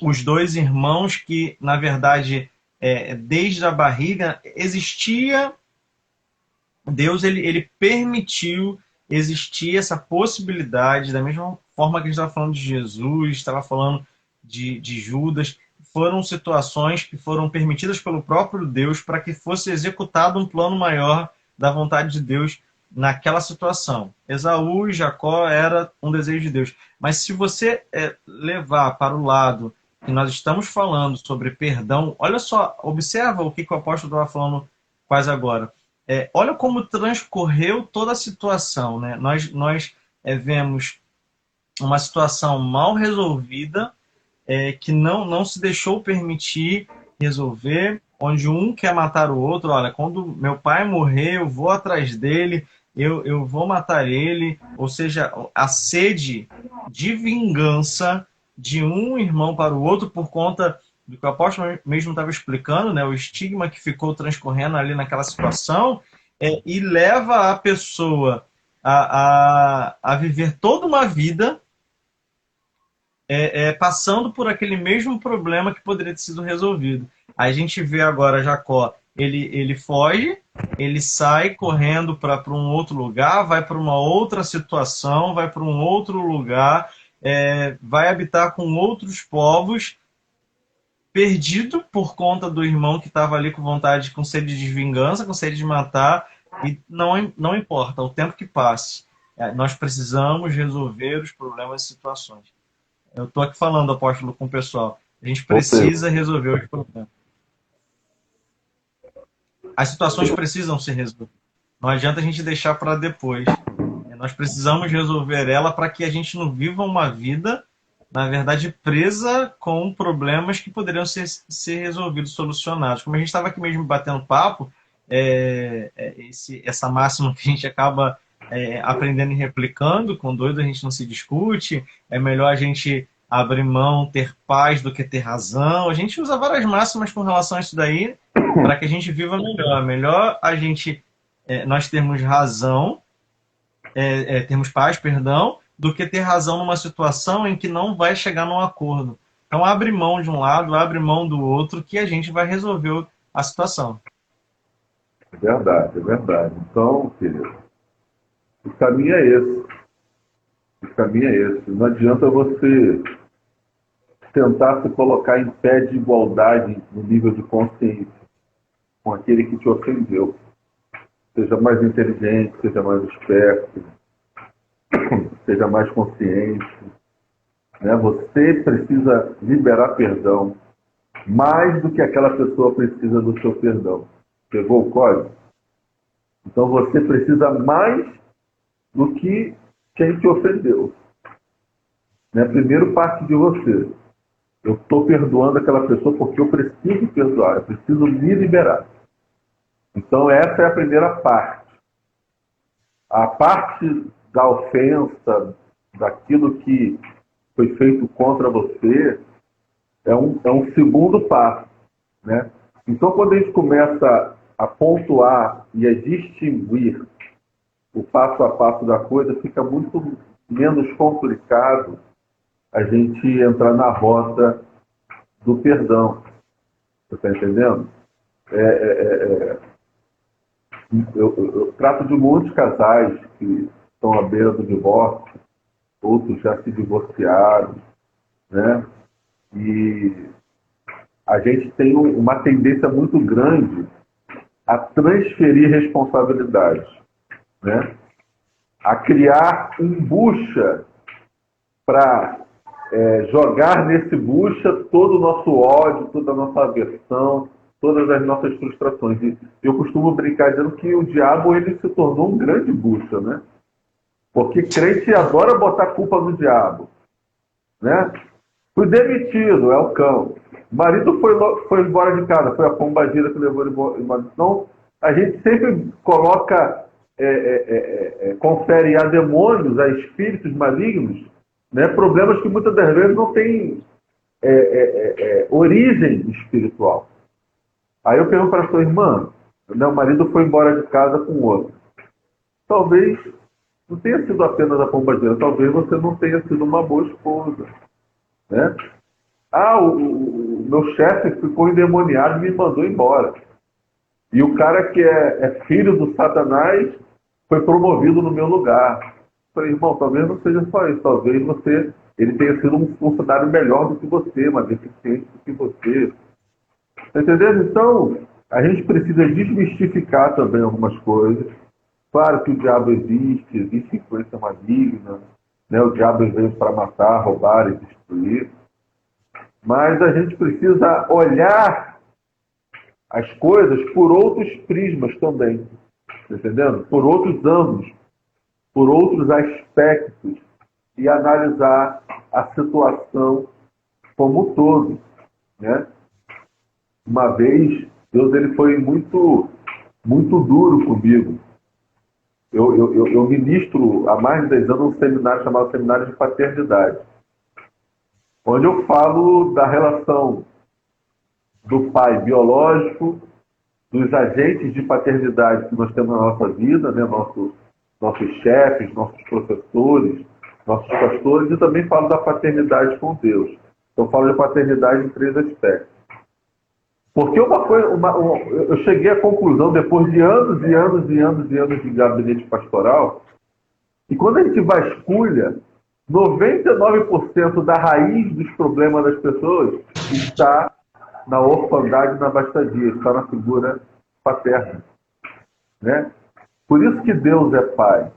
os 2 irmãos que, na verdade, desde a barriga existia. Deus ele permitiu existir essa possibilidade, da mesma forma que a gente estava falando de Jesus, estava falando de Judas. Foram situações que foram permitidas pelo próprio Deus para que fosse executado um plano maior da vontade de Deus naquela situação. Esaú e Jacó era um desejo de Deus. Mas se você levar para o lado que nós estamos falando sobre perdão, olha só, observa o que o apóstolo estava falando quase agora. Olha como transcorreu toda a situação, né? Nós vemos uma situação mal resolvida, que não se deixou permitir resolver, onde um quer matar o outro. Olha, quando meu pai morrer, eu vou atrás dele, eu vou matar ele. Ou seja, a sede de vingança de um irmão para o outro por conta do que o apóstolo mesmo estava explicando, né, o estigma que ficou transcorrendo ali naquela situação, e leva a pessoa a viver toda uma vida passando por aquele mesmo problema que poderia ter sido resolvido. A gente vê agora Jacó, ele foge, ele sai correndo para um outro lugar, vai para uma outra situação, vai para um outro lugar, vai habitar com outros povos, perdido por conta do irmão que estava ali com vontade, com sede de vingança, com sede de matar, e não importa o tempo que passe. Nós precisamos resolver os problemas e situações. Eu estou aqui falando, apóstolo, com o pessoal. A gente precisa resolver os problemas. As situações precisam ser resolvidas. Não adianta a gente deixar para depois. Nós precisamos resolver ela para que a gente não viva uma vida, na verdade, presa com problemas que poderiam ser resolvidos, solucionados. Como a gente estava aqui mesmo batendo papo, essa máxima que a gente acaba aprendendo e replicando, com doido a gente não se discute, é melhor a gente abrir mão, ter paz do que ter razão. A gente usa várias máximas com relação a isso daí, para que a gente viva melhor. Melhor a gente, nós termos razão, termos paz, perdão, do que ter razão numa situação em que não vai chegar num acordo. Então abre mão de um lado, abre mão do outro, que a gente vai resolver a situação. É verdade, é verdade. Então, querido, o caminho é esse. O caminho é esse. Não adianta você tentar se colocar em pé de igualdade no nível de consciência com aquele que te ofendeu. Seja mais inteligente, seja mais esperto, seja mais consciente. Né? Você precisa liberar perdão mais do que aquela pessoa precisa do seu perdão. Pegou o código? Então você precisa mais do que quem te ofendeu. Né? Primeiro parte de você. Eu estou perdoando aquela pessoa porque eu preciso perdoar, eu preciso me liberar. Então essa é a primeira parte. A parte da ofensa, daquilo que foi feito contra você, é um segundo passo. Né? Então quando a gente começa a pontuar e a distinguir o passo a passo da coisa, fica muito menos complicado a gente entrar na rota do perdão. Você está entendendo? Eu trato de muitos casais que estão à beira do divórcio, outros já se divorciaram, né? E a gente tem uma tendência muito grande a transferir responsabilidades, né? A criar um bucha para jogar nesse bucha todo o nosso ódio, toda a nossa aversão, todas as nossas frustrações. E eu costumo brincar dizendo que o diabo ele se tornou um grande bucha, né? Porque crente adora botar culpa no diabo, né? Fui demitido, é o cão. O marido foi embora de casa, foi a pombagira que levou ele embora. Então, a gente sempre coloca, confere a demônios, a espíritos malignos, né? Problemas que muitas das vezes não têm origem espiritual. Aí eu pergunto para a sua irmã, né, o marido foi embora de casa com outro. Talvez não tenha sido apenas a pombagira, talvez você não tenha sido uma boa esposa. Né? O meu chefe ficou endemoniado e me mandou embora. E o cara que é filho do Satanás foi promovido no meu lugar. Falei, irmão, talvez não seja só isso. Talvez ele tenha sido um funcionário melhor do que você, mais eficiente do que você. Tá entendendo? Então, a gente precisa desmistificar também algumas coisas. Claro que o diabo existe influência maligna, né? O diabo veio para matar, roubar e destruir. Mas a gente precisa olhar as coisas por outros prismas também. Tá entendendo? Por outros ângulos, por outros aspectos e analisar a situação como um todo, né? Uma vez, Deus ele foi muito, muito duro comigo. Eu ministro há mais de 10 anos um seminário chamado Seminário de Paternidade, onde eu falo da relação do pai biológico, dos agentes de paternidade que nós temos na nossa vida, né? Nossos chefes, nossos professores, nossos pastores, e também falo da paternidade com Deus. Então, eu falo de paternidade em 3 aspectos. Porque eu cheguei à conclusão, depois de anos e anos e anos e anos de gabinete pastoral, que quando a gente vasculha, 99% da raiz dos problemas das pessoas está na orfandade e na bastadia, está na figura paterna. Né? Por isso que Deus é pai.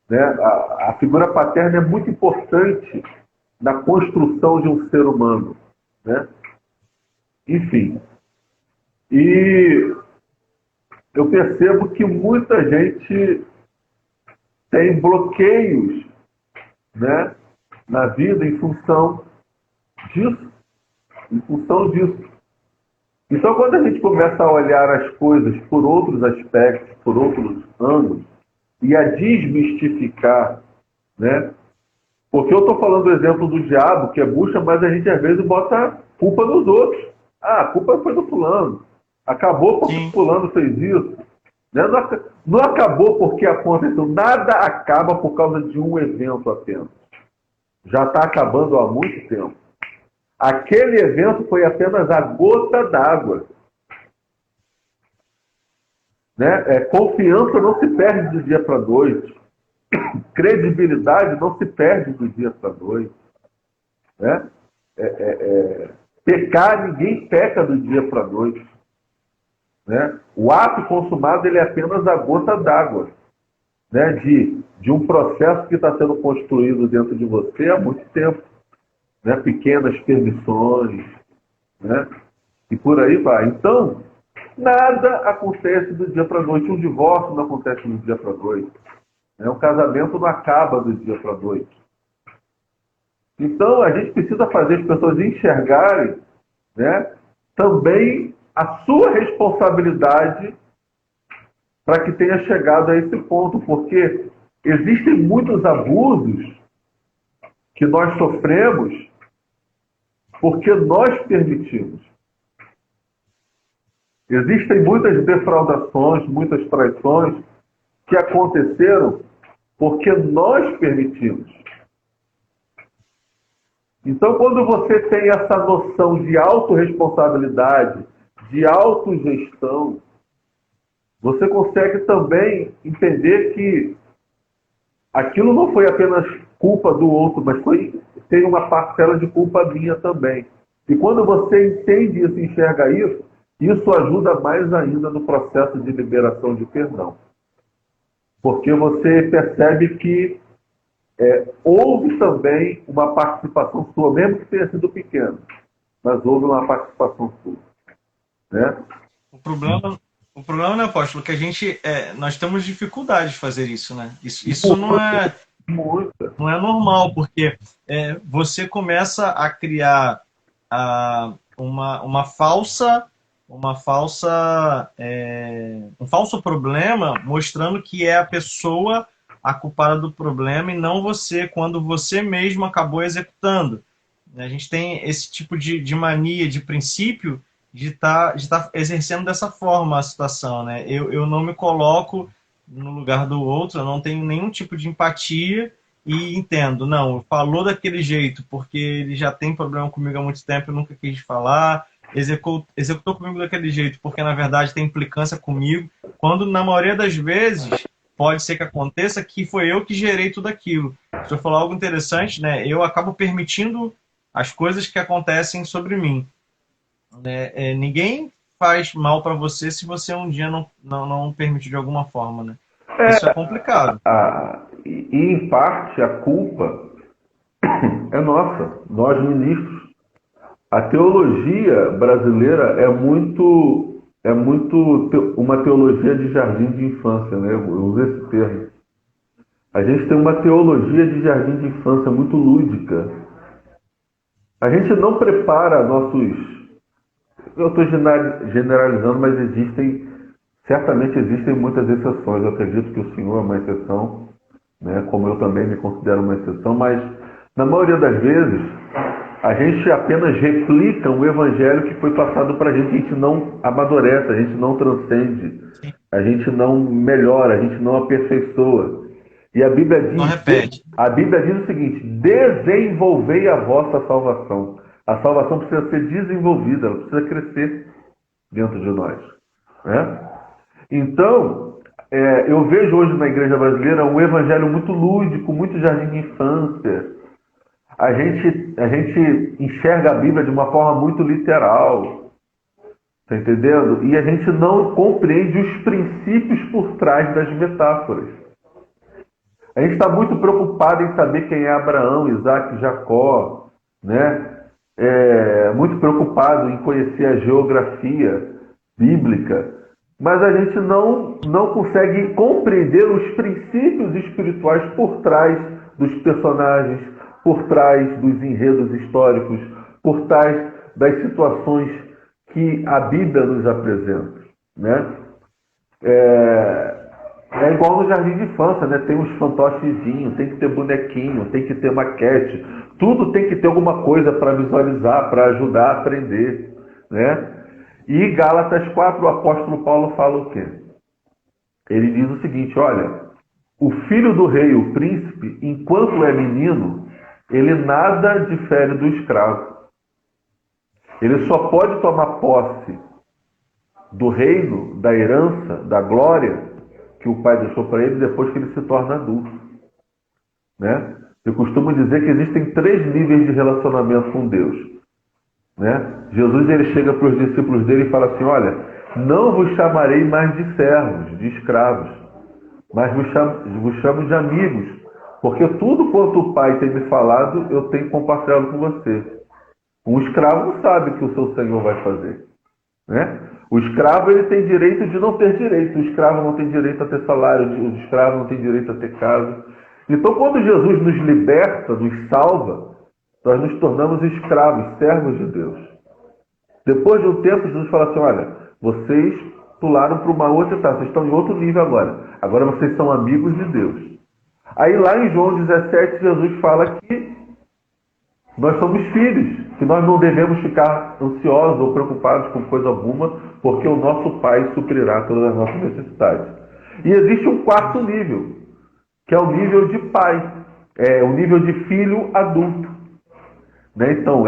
Né? A figura paterna é muito importante na construção de um ser humano. Né? Enfim. E eu percebo que muita gente tem bloqueios, né, na vida em função disso. Em função disso. Então, quando a gente começa a olhar as coisas por outros aspectos, por outros ângulos, e a desmistificar, né? Porque eu estou falando do exemplo do diabo, que é bucha, mas a gente às vezes bota a culpa nos outros. Ah, a culpa foi do fulano. Acabou porque o fulano fez isso. Né? Não acabou porque aconteceu. Nada acaba por causa de um evento apenas. Já está acabando há muito tempo. Aquele evento foi apenas a gota d'água. Né? Confiança não se perde de dia para noite. Credibilidade não se perde do dia para noite. Né? Pecar, ninguém peca do dia para noite. Né? O ato consumado ele é apenas a gota d'água, né? de um processo que está sendo construído dentro de você há muito tempo. Né? Pequenas permissões, né? E por aí vai. Então, nada acontece do dia para a noite. Um divórcio não acontece do dia para a noite. Né? Um casamento não acaba do dia para a noite. Então, a gente precisa fazer as pessoas enxergarem, né, também a sua responsabilidade para que tenha chegado a esse ponto, porque existem muitos abusos que nós sofremos porque nós permitimos. Existem muitas defraudações, muitas traições que aconteceram porque nós permitimos. Então, quando você tem essa noção de autorresponsabilidade, de autogestão, você consegue também entender que aquilo não foi apenas culpa do outro, mas tem uma parcela de culpa minha também. E quando você entende isso e enxerga isso, isso ajuda mais ainda no processo de liberação de perdão. Porque você percebe que houve também uma participação sua, mesmo que tenha sido pequena, mas houve uma participação sua. Né? O problema, né, apóstolo, que nós temos dificuldade de fazer isso, né? Isso não é normal, porque você começa a criar um falso problema, mostrando que é a pessoa a culpada do problema e não você, quando você mesmo acabou executando. A gente tem esse tipo de mania, de princípio, de estar exercendo dessa forma a situação, né? Eu não me coloco no lugar do outro, eu não tenho nenhum tipo de empatia e entendo, não, falou daquele jeito porque ele já tem problema comigo há muito tempo, eu nunca quis falar, executou comigo daquele jeito porque na verdade tem implicância comigo, quando na maioria das vezes pode ser que aconteça que foi eu que gerei tudo aquilo. Se eu falar algo interessante, né, eu acabo permitindo as coisas que acontecem sobre mim. Ninguém faz mal para você se você um dia não permitir de alguma forma, né? Isso é complicado. E em parte a culpa é nossa, nós ministros. A teologia brasileira é muito uma teologia de jardim de infância, né? Eu uso esse termo. A gente tem uma teologia de jardim de infância muito lúdica. A gente não prepara nossos... Eu estou generalizando, mas certamente existem muitas exceções. Eu acredito que o senhor é uma exceção, né? Como eu também me considero uma exceção, mas na maioria das vezes a gente apenas replica um evangelho que foi passado para a gente não amadurece, a gente não transcende, a gente não melhora, a gente não aperfeiçoa. E a Bíblia diz, não repete. A Bíblia diz o seguinte: desenvolvei a vossa salvação. A salvação precisa ser desenvolvida, ela precisa crescer. dentro de nós, né? Então, eu vejo hoje na igreja brasileira um evangelho muito lúdico, muito jardim de infância. A gente enxerga a Bíblia de uma forma muito literal, tá entendendo? E a gente não compreende os princípios por trás das metáforas. A gente está muito preocupado em saber quem é Abraão, Isaac, Jacó, né? Muito preocupado em conhecer a geografia bíblica, mas a gente não consegue compreender os princípios espirituais por trás dos personagens, por trás dos enredos históricos, por trás das situações que a Bíblia nos apresenta, né? É igual no jardim de infância, né? Tem uns fantochezinhos, tem que ter bonequinho, tem que ter maquete, tudo tem que ter alguma coisa para visualizar, para ajudar a aprender, né? E Gálatas 4, o apóstolo Paulo fala o quê? Ele diz o seguinte, olha, o filho do rei, o príncipe, enquanto é menino, ele nada difere do escravo. Ele só pode tomar posse do reino, da herança, da glória que o pai deixou para ele depois que ele se torna adulto, né? Eu costumo dizer que existem 3 níveis de relacionamento com Deus, né? Jesus ele chega para os discípulos dele e fala assim, olha, não vos chamarei mais de servos, de escravos, mas vos chamo de amigos, porque tudo quanto o Pai tem me falado, eu tenho compartilhado com você. Um escravo não sabe o que o seu senhor vai fazer, né? O escravo ele tem direito de não ter direito. O escravo não tem direito a ter salário. O escravo não tem direito a ter casa. Então, quando Jesus nos liberta, nos salva, nós nos tornamos escravos, servos de Deus. Depois de um tempo, Jesus fala assim, olha, vocês pularam para uma outra etapa, vocês estão em outro nível agora. Agora vocês são amigos de Deus. Aí lá em João 17, Jesus fala que nós somos filhos, que nós não devemos ficar ansiosos ou preocupados com coisa alguma, porque o nosso Pai suprirá todas as nossas necessidades. E existe um 4º nível, que é o nível de pai, o nível de filho adulto, né? Então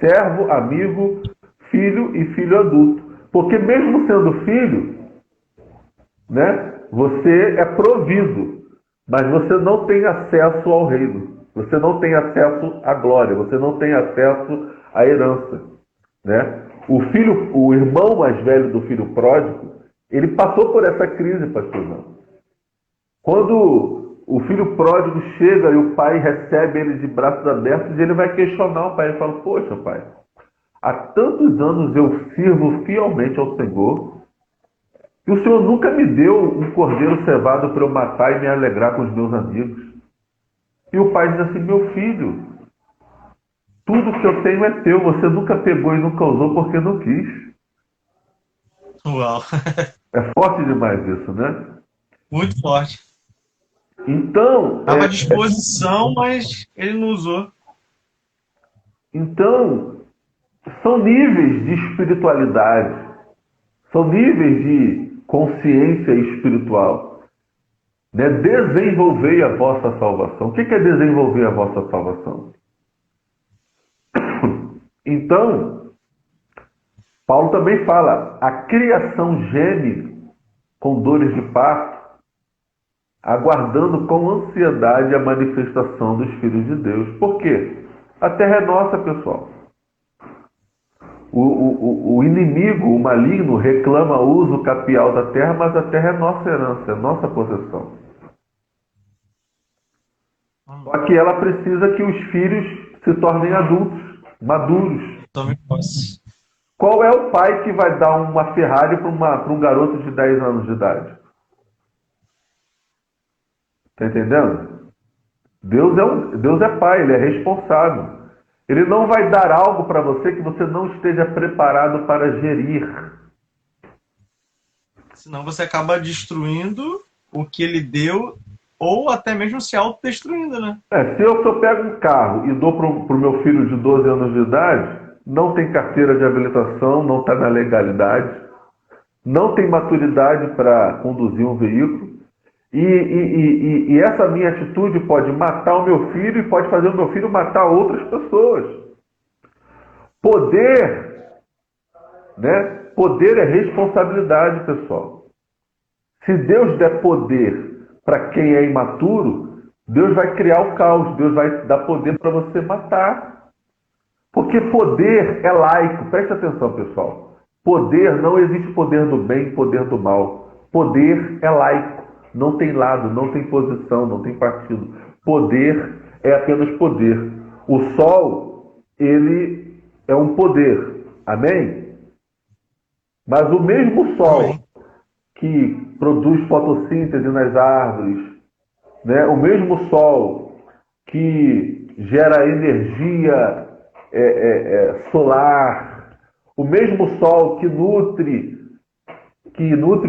servo, amigo, filho e filho adulto. Porque mesmo sendo filho, né, você é provido, mas você não tem acesso ao reino. Você não tem acesso à glória, você não tem acesso à herança, né? O irmão mais velho do filho pródigo, ele passou por essa crise, pastorzão. Quando o filho pródigo chega e o pai recebe ele de braços abertos, ele vai questionar o pai. Ele fala, poxa, pai, há tantos anos eu sirvo fielmente ao Senhor, e o Senhor nunca me deu um cordeiro cevado para eu matar e me alegrar com os meus amigos. E o pai diz assim, meu filho, tudo que eu tenho é teu, você nunca pegou e nunca usou porque não quis. Uau! É forte demais isso, né? Muito forte. Então... Estava à disposição, mas ele não usou. Então, são níveis de espiritualidade, são níveis de consciência espiritual. Né? Desenvolver a vossa salvação. O que é desenvolver a vossa salvação? Então, Paulo também fala, a criação geme com dores de parto, aguardando com ansiedade a manifestação dos filhos de Deus. Por quê? A terra é nossa, pessoal. O inimigo, o maligno, reclama o uso capial da terra, mas a terra é nossa herança, é nossa possessão. Só que ela precisa que os filhos se tornem adultos, maduros. Tome posse. Qual é o pai que vai dar uma Ferrari para um garoto de 10 anos de idade? Está entendendo? Deus é pai, ele é responsável. Ele não vai dar algo para você que você não esteja preparado para gerir. Senão você acaba destruindo o que ele deu, ou até mesmo se autodestruindo, né? Se eu pego um carro e dou para o meu filho de 12 anos de idade, não tem carteira de habilitação, não está na legalidade, não tem maturidade para conduzir um veículo, e essa minha atitude pode matar o meu filho e pode fazer o meu filho matar outras pessoas. Poder né? Poder é responsabilidade, pessoal. Se Deus der poder para quem é imaturo, Deus vai criar o caos, Deus vai dar poder para você matar. Porque poder é laico. Preste atenção, pessoal. Poder, não existe poder do bem, poder do mal. Poder é laico. Não tem lado, não tem posição, não tem partido. Poder é apenas poder. O sol, ele é um poder. Amém? Mas o mesmo sol que produz fotossíntese nas árvores, né? O mesmo sol que gera energia solar, o mesmo sol que nutre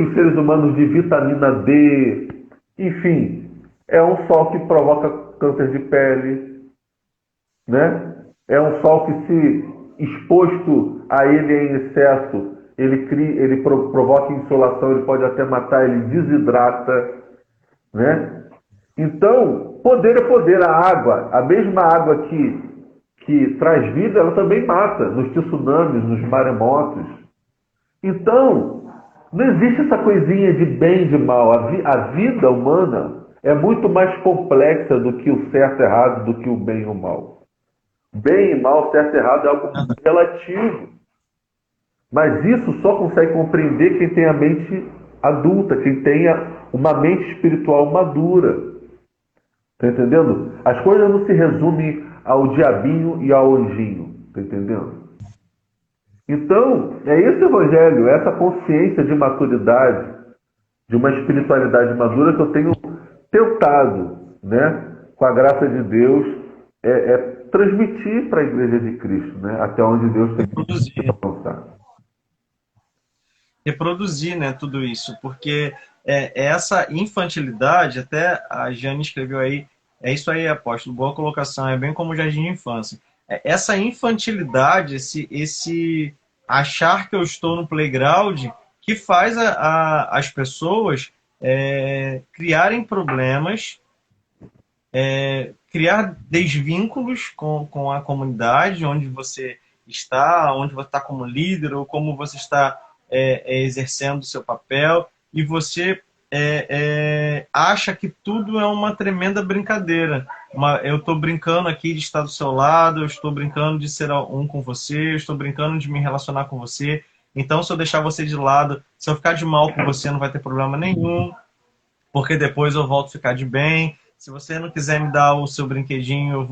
os seres humanos de vitamina D, enfim, é um sol que provoca câncer de pele, né? É um sol que, se exposto a ele em excesso, ele provoca insolação, ele pode até matar, ele desidrata, né? Então, poder é poder. A água, a mesma água que traz vida, ela também mata, nos tsunamis, nos maremotos. Então, não existe essa coisinha de bem e de mal. A vida humana é muito mais complexa do que o certo e errado, do que o bem e o mal. Bem e mal, certo e errado é algo relativo. Mas isso só consegue compreender quem tem a mente adulta, quem tenha uma mente espiritual madura. Está entendendo? As coisas não se resumem ao diabinho e ao anjinho. Está entendendo? Então, é esse evangelho, essa consciência de maturidade, de uma espiritualidade madura que eu tenho tentado, né, com a graça de Deus, transmitir para a Igreja de Cristo, né, até onde Deus tem que alcançar. Reproduzir, né, tudo isso, porque essa infantilidade, até a Jane escreveu aí, é isso aí, apóstolo, boa colocação, é bem como o jardim de infância. Essa infantilidade, esse achar que eu estou no playground, que faz as pessoas criarem problemas, criar desvínculos com a comunidade onde você está como líder, ou como você está exercendo o seu papel, e você acha que tudo é uma tremenda brincadeira. Eu estou brincando aqui de estar do seu lado, eu estou brincando de ser um com você, eu estou brincando de me relacionar com você. Então, se eu deixar você de lado, se eu ficar de mal com você, não vai ter problema nenhum, porque depois eu volto a ficar de bem. Se você não quiser me dar o seu brinquedinho, eu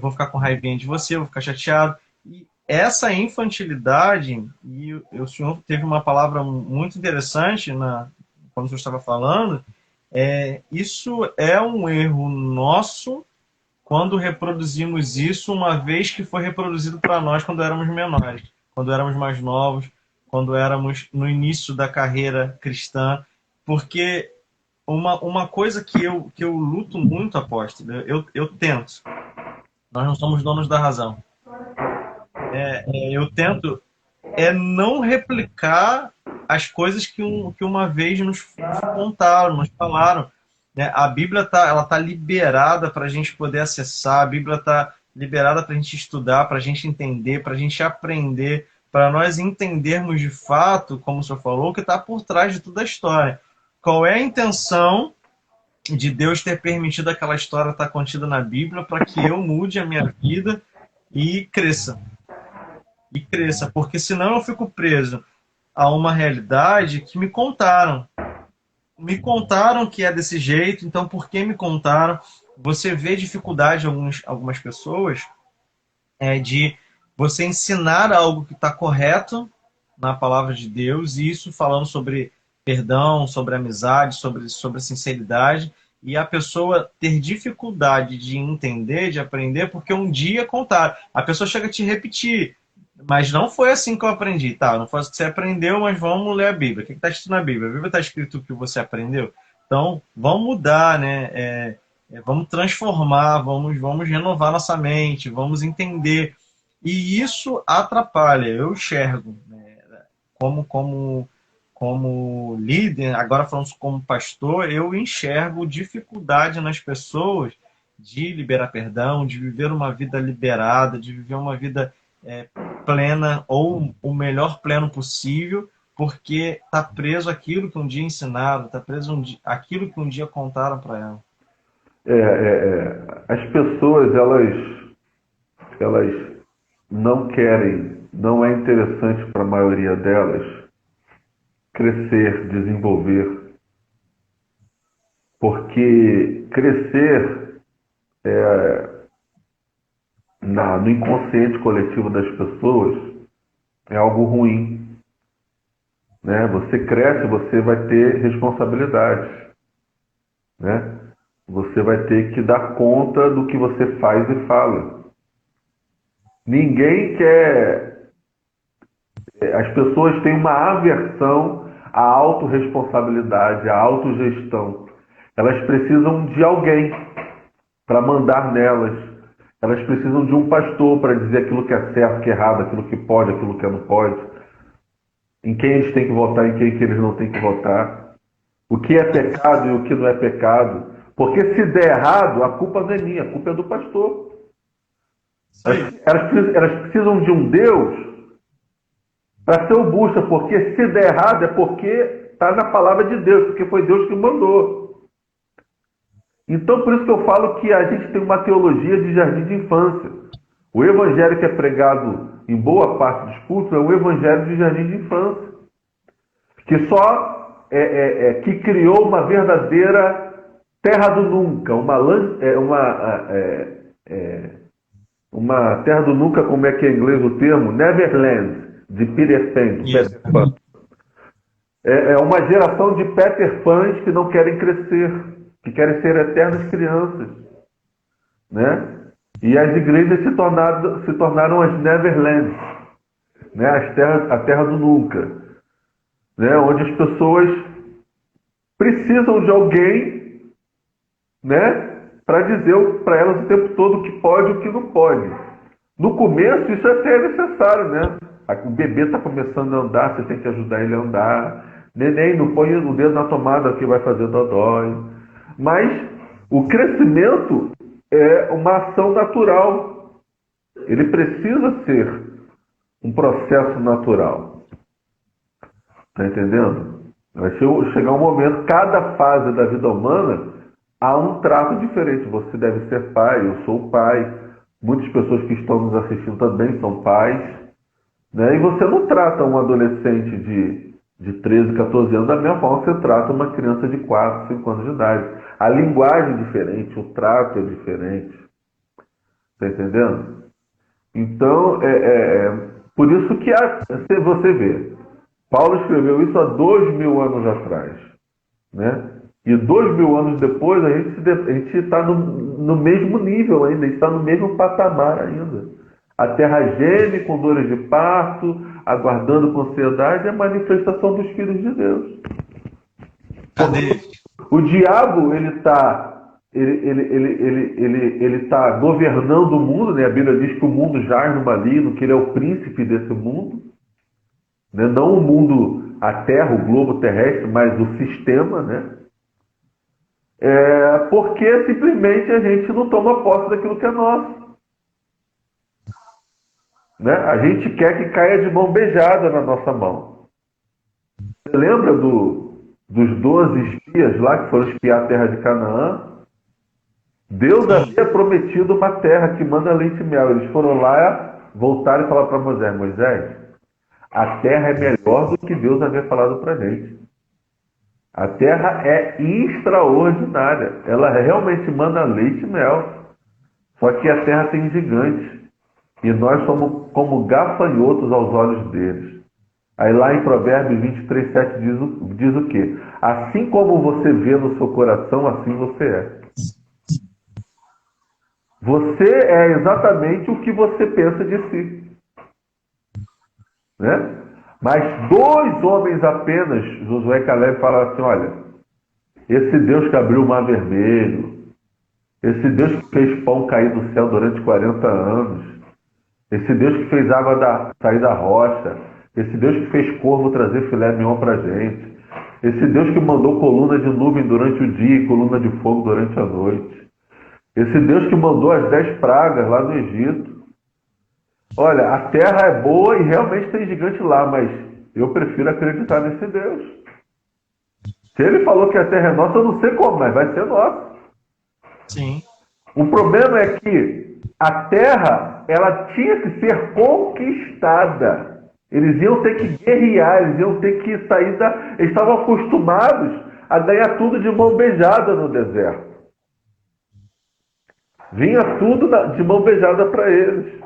vou ficar com raivinha de você, eu vou ficar chateado. E essa infantilidade, e o senhor teve uma palavra muito interessante quando o senhor estava falando, isso é um erro nosso quando reproduzimos isso, uma vez que foi reproduzido para nós quando éramos menores, quando éramos mais novos, quando éramos no início da carreira cristã, porque uma coisa que eu luto muito, apóstolo, eu tento, nós não somos donos da razão, eu tento não replicar as coisas que uma vez nos contaram, nos falaram. Né? A Bíblia ela tá liberada para a gente poder acessar, a Bíblia está liberada para a gente estudar, para a gente entender, para a gente aprender, para nós entendermos de fato, como o senhor falou, o que está por trás de toda a história. Qual é a intenção de Deus ter permitido aquela história estar contida na Bíblia para que eu mude a minha vida e cresça. Porque senão eu fico preso a uma realidade que me contaram. Me contaram que é desse jeito, então por que me contaram? Você vê dificuldade de algumas pessoas de você ensinar algo que está correto na palavra de Deus, e isso falando sobre perdão, sobre amizade, sobre sinceridade, e a pessoa ter dificuldade de entender, de aprender, porque um dia contaram. A pessoa chega a te repetir, mas não foi assim que eu aprendi. Tá, não foi assim que você aprendeu, mas vamos ler a Bíblia. O que está escrito na Bíblia? A Bíblia está escrito o que você aprendeu? Então, vamos mudar, né? Vamos transformar, vamos renovar nossa mente, vamos entender. E isso atrapalha, eu enxergo, né? Como líder, agora falando como pastor, eu enxergo dificuldade nas pessoas de liberar perdão, de viver uma vida liberada, de viver uma vida plena ou o melhor pleno possível, porque está preso àquilo que um dia ensinaram, está preso àquilo que um dia contaram para ela. As pessoas, elas não querem, não é interessante para a maioria delas crescer, desenvolver, porque crescer no inconsciente coletivo das pessoas é algo ruim, né? Você cresce, você vai ter responsabilidades, né? Você vai ter que dar conta do que você faz e fala. Ninguém quer. As pessoas têm uma aversão à autorresponsabilidade, à autogestão. Elas precisam de alguém para mandar nelas. Elas precisam de um pastor para dizer aquilo que é certo, que é errado, aquilo que pode, aquilo que não pode. Em quem eles têm que votar, em quem que eles não têm que votar. O que é pecado e o que não é pecado. Porque se der errado, a culpa não é minha, a culpa é do pastor. Elas precisam de um Deus para ser o bucha, porque se der errado é porque está na palavra de Deus, porque foi Deus que mandou. Então, por isso que eu falo que a gente tem uma teologia de jardim de infância. O evangelho que é pregado em boa parte dos cultos é o evangelho de jardim de infância, que só que criou uma verdadeira terra do nunca, uma terra do nunca, como é que é em inglês o termo? Neverland, de Peter Pan. É uma geração de Peter Pans que não querem crescer, que querem ser eternas crianças, né? E as igrejas se tornaram as Neverlands, né? A terra do nunca, né? Onde as pessoas precisam de alguém, né? Para dizer para elas o tempo todo o que pode e o que não pode. No começo isso até é necessário, né? O bebê está começando a andar, você tem que ajudar ele a andar. Neném, não põe o dedo na tomada que vai fazer dodói. Mas o crescimento é uma ação natural. Ele precisa ser um processo natural. Está entendendo? Vai chegar um momento, cada fase da vida humana há um trato diferente. Você deve ser pai, eu sou pai. Muitas pessoas que estão nos assistindo também são pais. Né? E você não trata um adolescente de 13, 14 anos da mesma forma que você trata uma criança de 4, 5 anos de idade. A linguagem é diferente, o trato é diferente. Está entendendo? Então, por isso que você vê, Paulo escreveu isso há 2000 anos atrás. Né? E 2000 anos depois, a gente está no mesmo nível ainda, a gente está no mesmo patamar ainda. A terra geme com dores de parto, aguardando com ansiedade a manifestação dos filhos de Deus. Cadê? O diabo, ele tá governando o mundo, né? A Bíblia diz que o mundo jaz no maligno, que ele é o príncipe desse mundo. Né? Não o mundo, a terra, o globo terrestre, mas o sistema, né? Porque simplesmente a gente não toma posse daquilo que é nosso. Né? A gente quer que caia de mão beijada na nossa mão. Você lembra dos 12 espias lá que foram espiar a terra de Canaã? Deus havia prometido uma terra que manda leite e mel. Eles foram lá, voltaram e falaram para Moisés: Moisés, a terra é melhor do que Deus havia falado para a gente. A terra é extraordinária. Ela realmente manda leite e mel. Só que a terra tem gigantes. E nós somos como gafanhotos aos olhos deles. Aí lá em Provérbios 23:7 diz o quê? Assim como você vê no seu coração, assim você é. Você é exatamente o que você pensa de si. Né? Mas 2 homens apenas, Josué e Caleb, falaram assim: olha, esse Deus que abriu o mar vermelho, esse Deus que fez pão cair do céu durante 40 anos, esse Deus que fez água sair da rocha, esse Deus que fez corvo trazer filé mignon para a gente, esse Deus que mandou coluna de nuvem durante o dia e coluna de fogo durante a noite, esse Deus que mandou as 10 pragas lá no Egito, Olha, a terra é boa e realmente tem gigante lá, mas eu prefiro acreditar nesse Deus. Se ele falou que a terra é nossa, eu não sei como, mas vai ser nossa. Sim. O problema é que a terra, ela tinha que ser conquistada. Eles iam ter que guerrear, eles iam ter que sair da... Eles estavam acostumados a ganhar tudo de mão beijada no deserto. Vinha tudo de mão beijada para eles.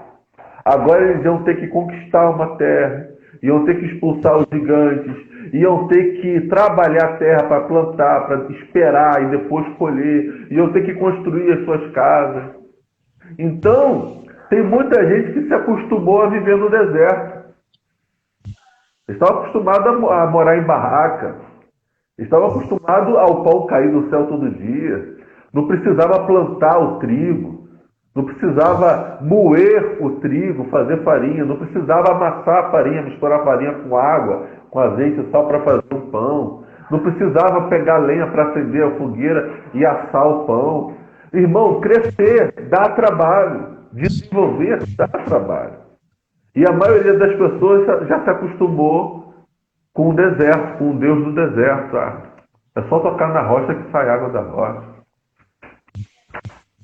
Agora eles iam ter que conquistar uma terra, iam ter que expulsar os gigantes, iam ter que trabalhar a terra para plantar, para esperar e depois colher, iam ter que construir as suas casas. Então, tem muita gente que se acostumou a viver no deserto. Eles estavam acostumados a morar em barraca. Eles estavam acostumados ao pão cair do céu todo dia. Não precisava plantar o trigo. Não precisava moer o trigo, fazer farinha. Não precisava amassar a farinha, misturar a farinha com água, com azeite só para fazer um pão. Não precisava pegar lenha para acender a fogueira e assar o pão. Irmão, crescer dá trabalho. Desenvolver dá trabalho. E a maioria das pessoas já se acostumou com o deserto, com o Deus do deserto. É só tocar na rocha que sai água da rocha.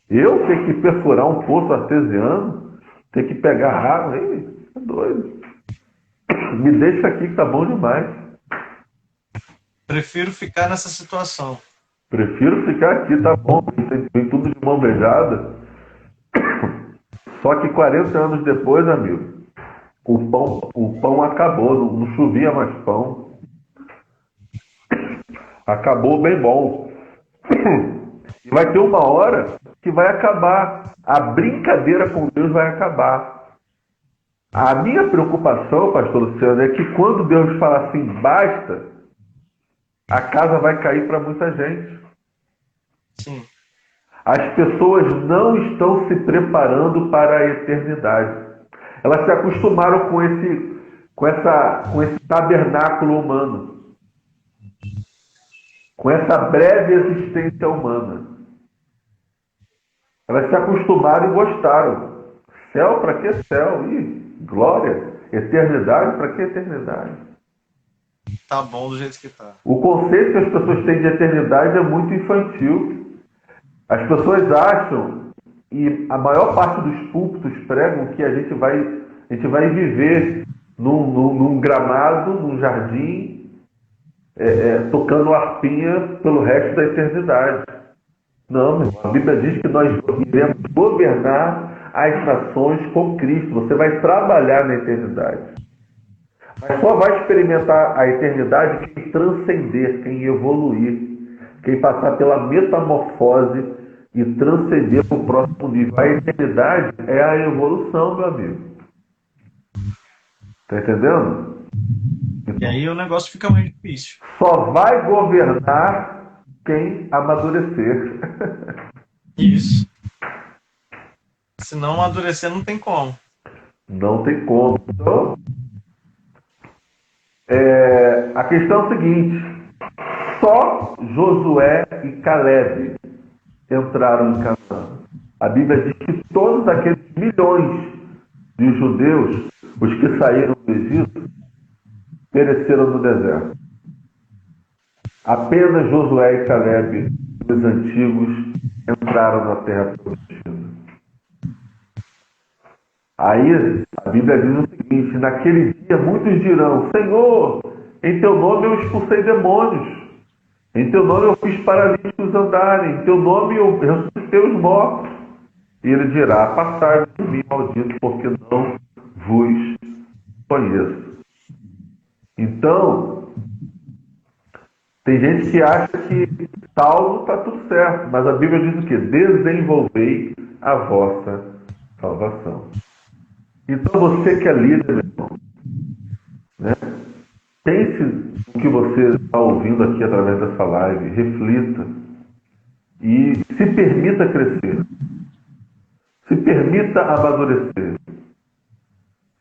Eu ter que perfurar um poço artesiano, ter que pegar água, é doido. Me deixa aqui que tá bom demais. Prefiro ficar nessa situação. Prefiro ficar aqui, tá bom. Tem tudo de mão beijada. Só que 40 anos depois, amigo, o pão acabou, não chovia mais pão. Acabou bem bom. E vai ter uma hora que vai acabar. A brincadeira com Deus vai acabar. A minha preocupação, pastor Luciano, é que quando Deus fala assim, basta, a casa vai cair para muita gente. Sim. As pessoas não estão se preparando para a eternidade. Elas se acostumaram com esse tabernáculo humano, com essa breve existência humana. Elas se acostumaram e gostaram. Céu, para que céu? Glória. Eternidade, para que eternidade? Tá bom do jeito que tá. O conceito que as pessoas têm de eternidade é muito infantil. As pessoas acham, e a maior parte dos púlpitos pregam, que a gente vai viver num gramado, num jardim, tocando harpinha pelo resto da eternidade. Não, meu irmão, a Bíblia diz que nós iremos governar as nações com Cristo. Você vai trabalhar na eternidade. Mas só vai experimentar a eternidade quem transcender, quem evoluir, quem passar pela metamorfose e transcender para o próximo nível. A eternidade é a evolução, meu amigo. Está entendendo? E aí o negócio fica mais difícil. Só vai governar quem amadurecer. Isso. Se não amadurecer, não tem como. Não tem como. Então, a questão é o seguinte: só Josué e Caleb entraram em Canaã. A Bíblia diz que todos aqueles milhões de judeus, os que saíram do Egito, pereceram no deserto. Apenas Josué e Caleb, os antigos, entraram na terra prometida. Aí a Bíblia diz o seguinte: naquele dia muitos dirão, Senhor, em teu nome eu expulsei demônios, em teu nome eu fiz paralíticos andarem, em teu nome eu ressuscitei os mortos. E ele dirá, apartai-vos de mim, maldito, porque não vos conheço. Então, tem gente que acha que salvo está tudo certo, mas a Bíblia diz o quê? Desenvolvei a vossa salvação. Então você que é líder, meu irmão, né? Pense no que você está ouvindo aqui através dessa live, reflita e se permita crescer, se permita amadurecer,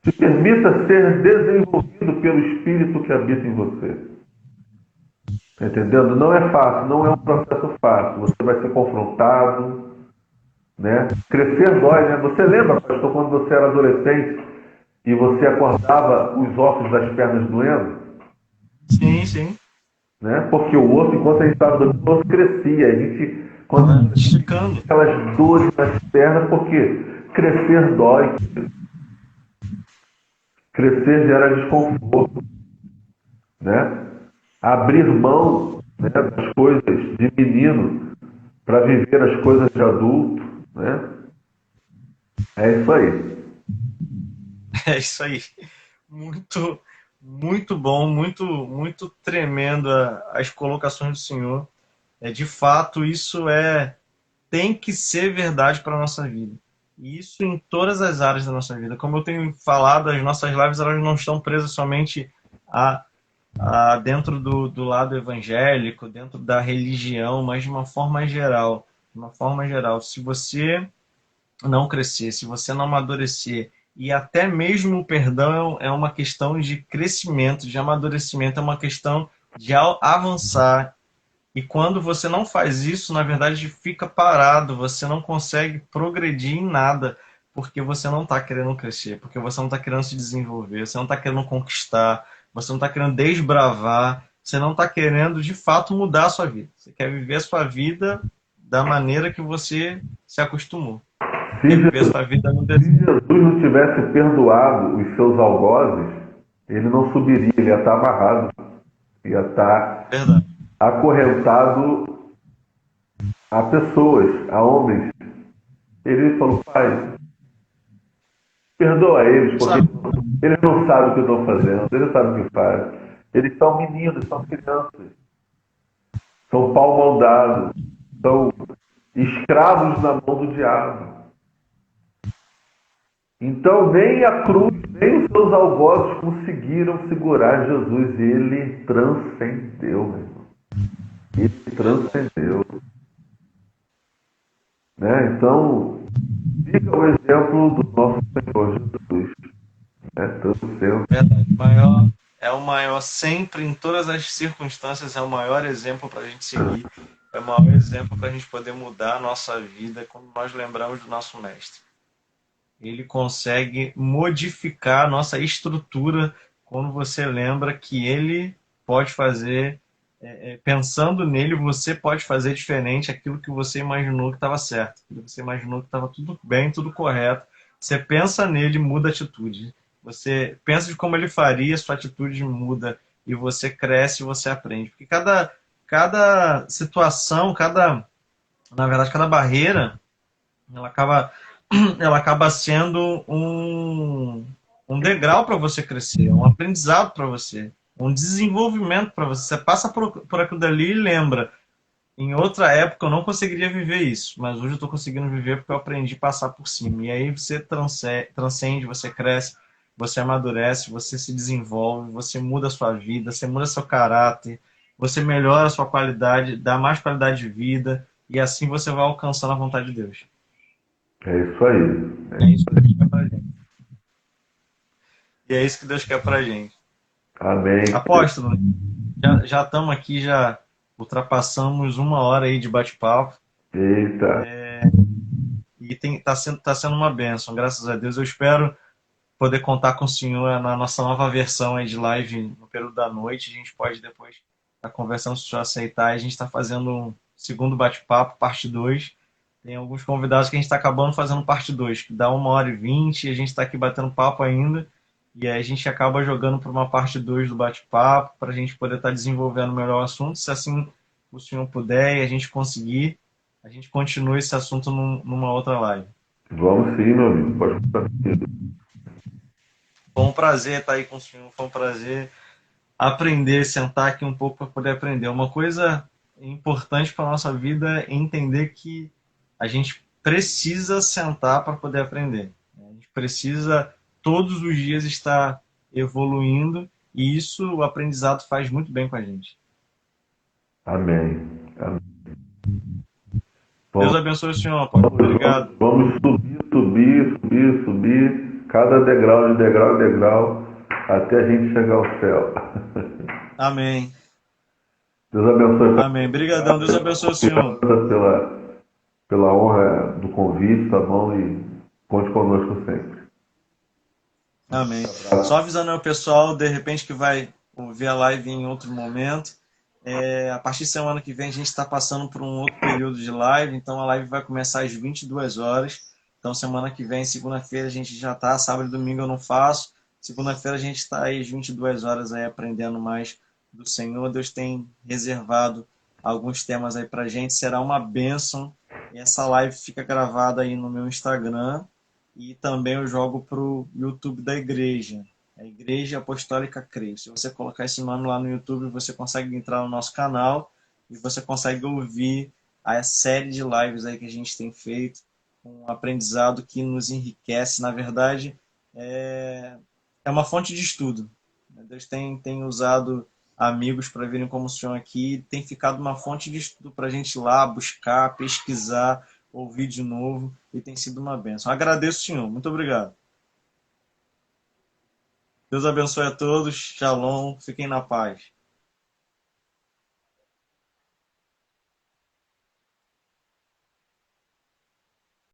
se permita ser desenvolvido pelo Espírito que habita em você. Tá entendendo? Não é fácil, não é um processo fácil. Você vai ser confrontado, né? Crescer dói, né? Você lembra, pastor, quando você era adolescente e você acordava os ossos das pernas doendo, Sim, sim. né? Porque o osso, enquanto a gente estava dormindo, o osso crescia. A gente, quando Esticando. aquelas dores nas pernas, porque crescer dói, crescer gera desconforto, né? Abrir mão, né, das coisas de menino para viver as coisas de adulto, né? É isso aí. É isso aí. Muito, muito bom, muito tremendo as colocações do Senhor. De fato, tem que ser verdade para a nossa vida. E isso em todas as áreas da nossa vida. Como eu tenho falado, as nossas lives elas não estão presas somente dentro do lado evangélico, dentro da religião, mas de uma forma geral. De uma forma geral, se você não crescer, se você não amadurecer, e até mesmo o perdão é uma questão de crescimento, de amadurecimento, é uma questão de avançar. E quando você não faz isso, na verdade fica parado, você não consegue progredir em nada, porque você não está querendo crescer, porque você não está querendo se desenvolver, você não está querendo conquistar, você não está querendo desbravar, você não está querendo de fato mudar a sua vida. Você quer viver a sua vida da maneira que você se acostumou. Se Quer viver a Jesus, sua vida no se deserto. Jesus não tivesse perdoado os seus algozes, ele não subiria, ele ia estar amarrado, ia estar Verdade. acorrentado a pessoas, a homens. Ele falou: Pai, perdoa eles, porque Sabe? eles não sabem o que estão fazendo, eles não sabem o que fazem. Eles são meninos, são crianças, são pau mandado, são escravos na mão do diabo. Então, nem a cruz, nem os seus algozes conseguiram segurar Jesus. Ele transcendeu, meu irmão. Ele transcendeu. Né? Então, fica o exemplo do nosso Senhor Jesus. Né? Transcendeu. Verdade. É o maior, sempre, em todas as circunstâncias, é o maior exemplo para a gente seguir. É o maior exemplo para a gente poder mudar a nossa vida quando nós lembramos do nosso Mestre. Ele consegue modificar a nossa estrutura quando você lembra que ele pode fazer, pensando nele, você pode fazer diferente aquilo que você imaginou que estava certo, aquilo que você imaginou que estava tudo bem, tudo correto. Você pensa nele, muda a atitude. Você pensa de como ele faria, sua atitude muda e você cresce e você aprende. Porque cada situação, na verdade, cada barreira, ela acaba ela acaba sendo um degrau para você crescer, um aprendizado para você, um desenvolvimento para você. Você passa por aquilo dali e lembra. Em outra época eu não conseguiria viver isso, mas hoje eu estou conseguindo viver porque eu aprendi a passar por cima. E aí você transcende, você cresce, você amadurece, você se desenvolve, você muda a sua vida, você muda seu caráter, você melhora a sua qualidade, dá mais qualidade de vida, e assim você vai alcançando a vontade de Deus. É isso aí. É isso que Deus quer pra gente. E é isso que Deus quer pra gente. Amém. Apóstolo, já estamos aqui, já ultrapassamos 1 hora aí de bate-papo. Eita. E tá sendo uma bênção, graças a Deus. Eu espero poder contar com o senhor na nossa nova versão aí de live no período da noite. A gente pode depois estar conversando, se o senhor aceitar. A gente está fazendo um segundo bate-papo, parte 2. Tem alguns convidados que a gente está acabando fazendo parte 2, que dá 1h20, e a gente está aqui batendo papo ainda. E aí a gente acaba jogando para uma parte 2 do bate-papo, para a gente poder estar desenvolvendo melhor o assunto. Se assim o senhor puder e a gente conseguir, a gente continua esse assunto numa outra live. Vamos sim, meu amigo. Pode contar comigo. Foi um prazer estar aí com o senhor, foi um prazer aprender, sentar aqui um pouco para poder aprender. Uma coisa importante para a nossa vida é entender que a gente precisa sentar para poder aprender. A gente precisa todos os dias estar evoluindo e isso o aprendizado faz muito bem com a gente. Amém. Amém. Deus abençoe o senhor, Paulo. Obrigado. Vamos subir, cada degrau de degrau em degrau, até a gente chegar ao céu. Amém. Deus abençoe. Amém. Obrigadão. Deus abençoe o senhor. Pela honra do convite, tá bom? E conte conosco sempre. Amém. Só avisando aí o pessoal, de repente, que vai ver a live em outro momento. A partir de semana que vem a gente está passando por um outro período de live, então a live vai começar às 22 horas. Então semana que vem, segunda-feira, a gente já está, sábado e domingo eu não faço. Segunda-feira a gente está aí às 22 horas aí aprendendo mais do Senhor. Deus tem reservado alguns temas aí pra gente, será uma bênção. E essa live fica gravada aí no meu Instagram e também eu jogo pro YouTube da igreja. A Igreja Apostólica Creio. Se você colocar esse nome lá no YouTube, você consegue entrar no nosso canal e você consegue ouvir a série de lives aí que a gente tem feito, um aprendizado que nos enriquece. Na verdade, é uma fonte de estudo. Deus tem usado amigos para virem como o senhor aqui, tem ficado uma fonte de estudo para a gente ir lá buscar, pesquisar, ouvir de novo, e tem sido uma bênção. Agradeço, senhor. Muito obrigado. Deus abençoe a todos. Shalom. Fiquem na paz.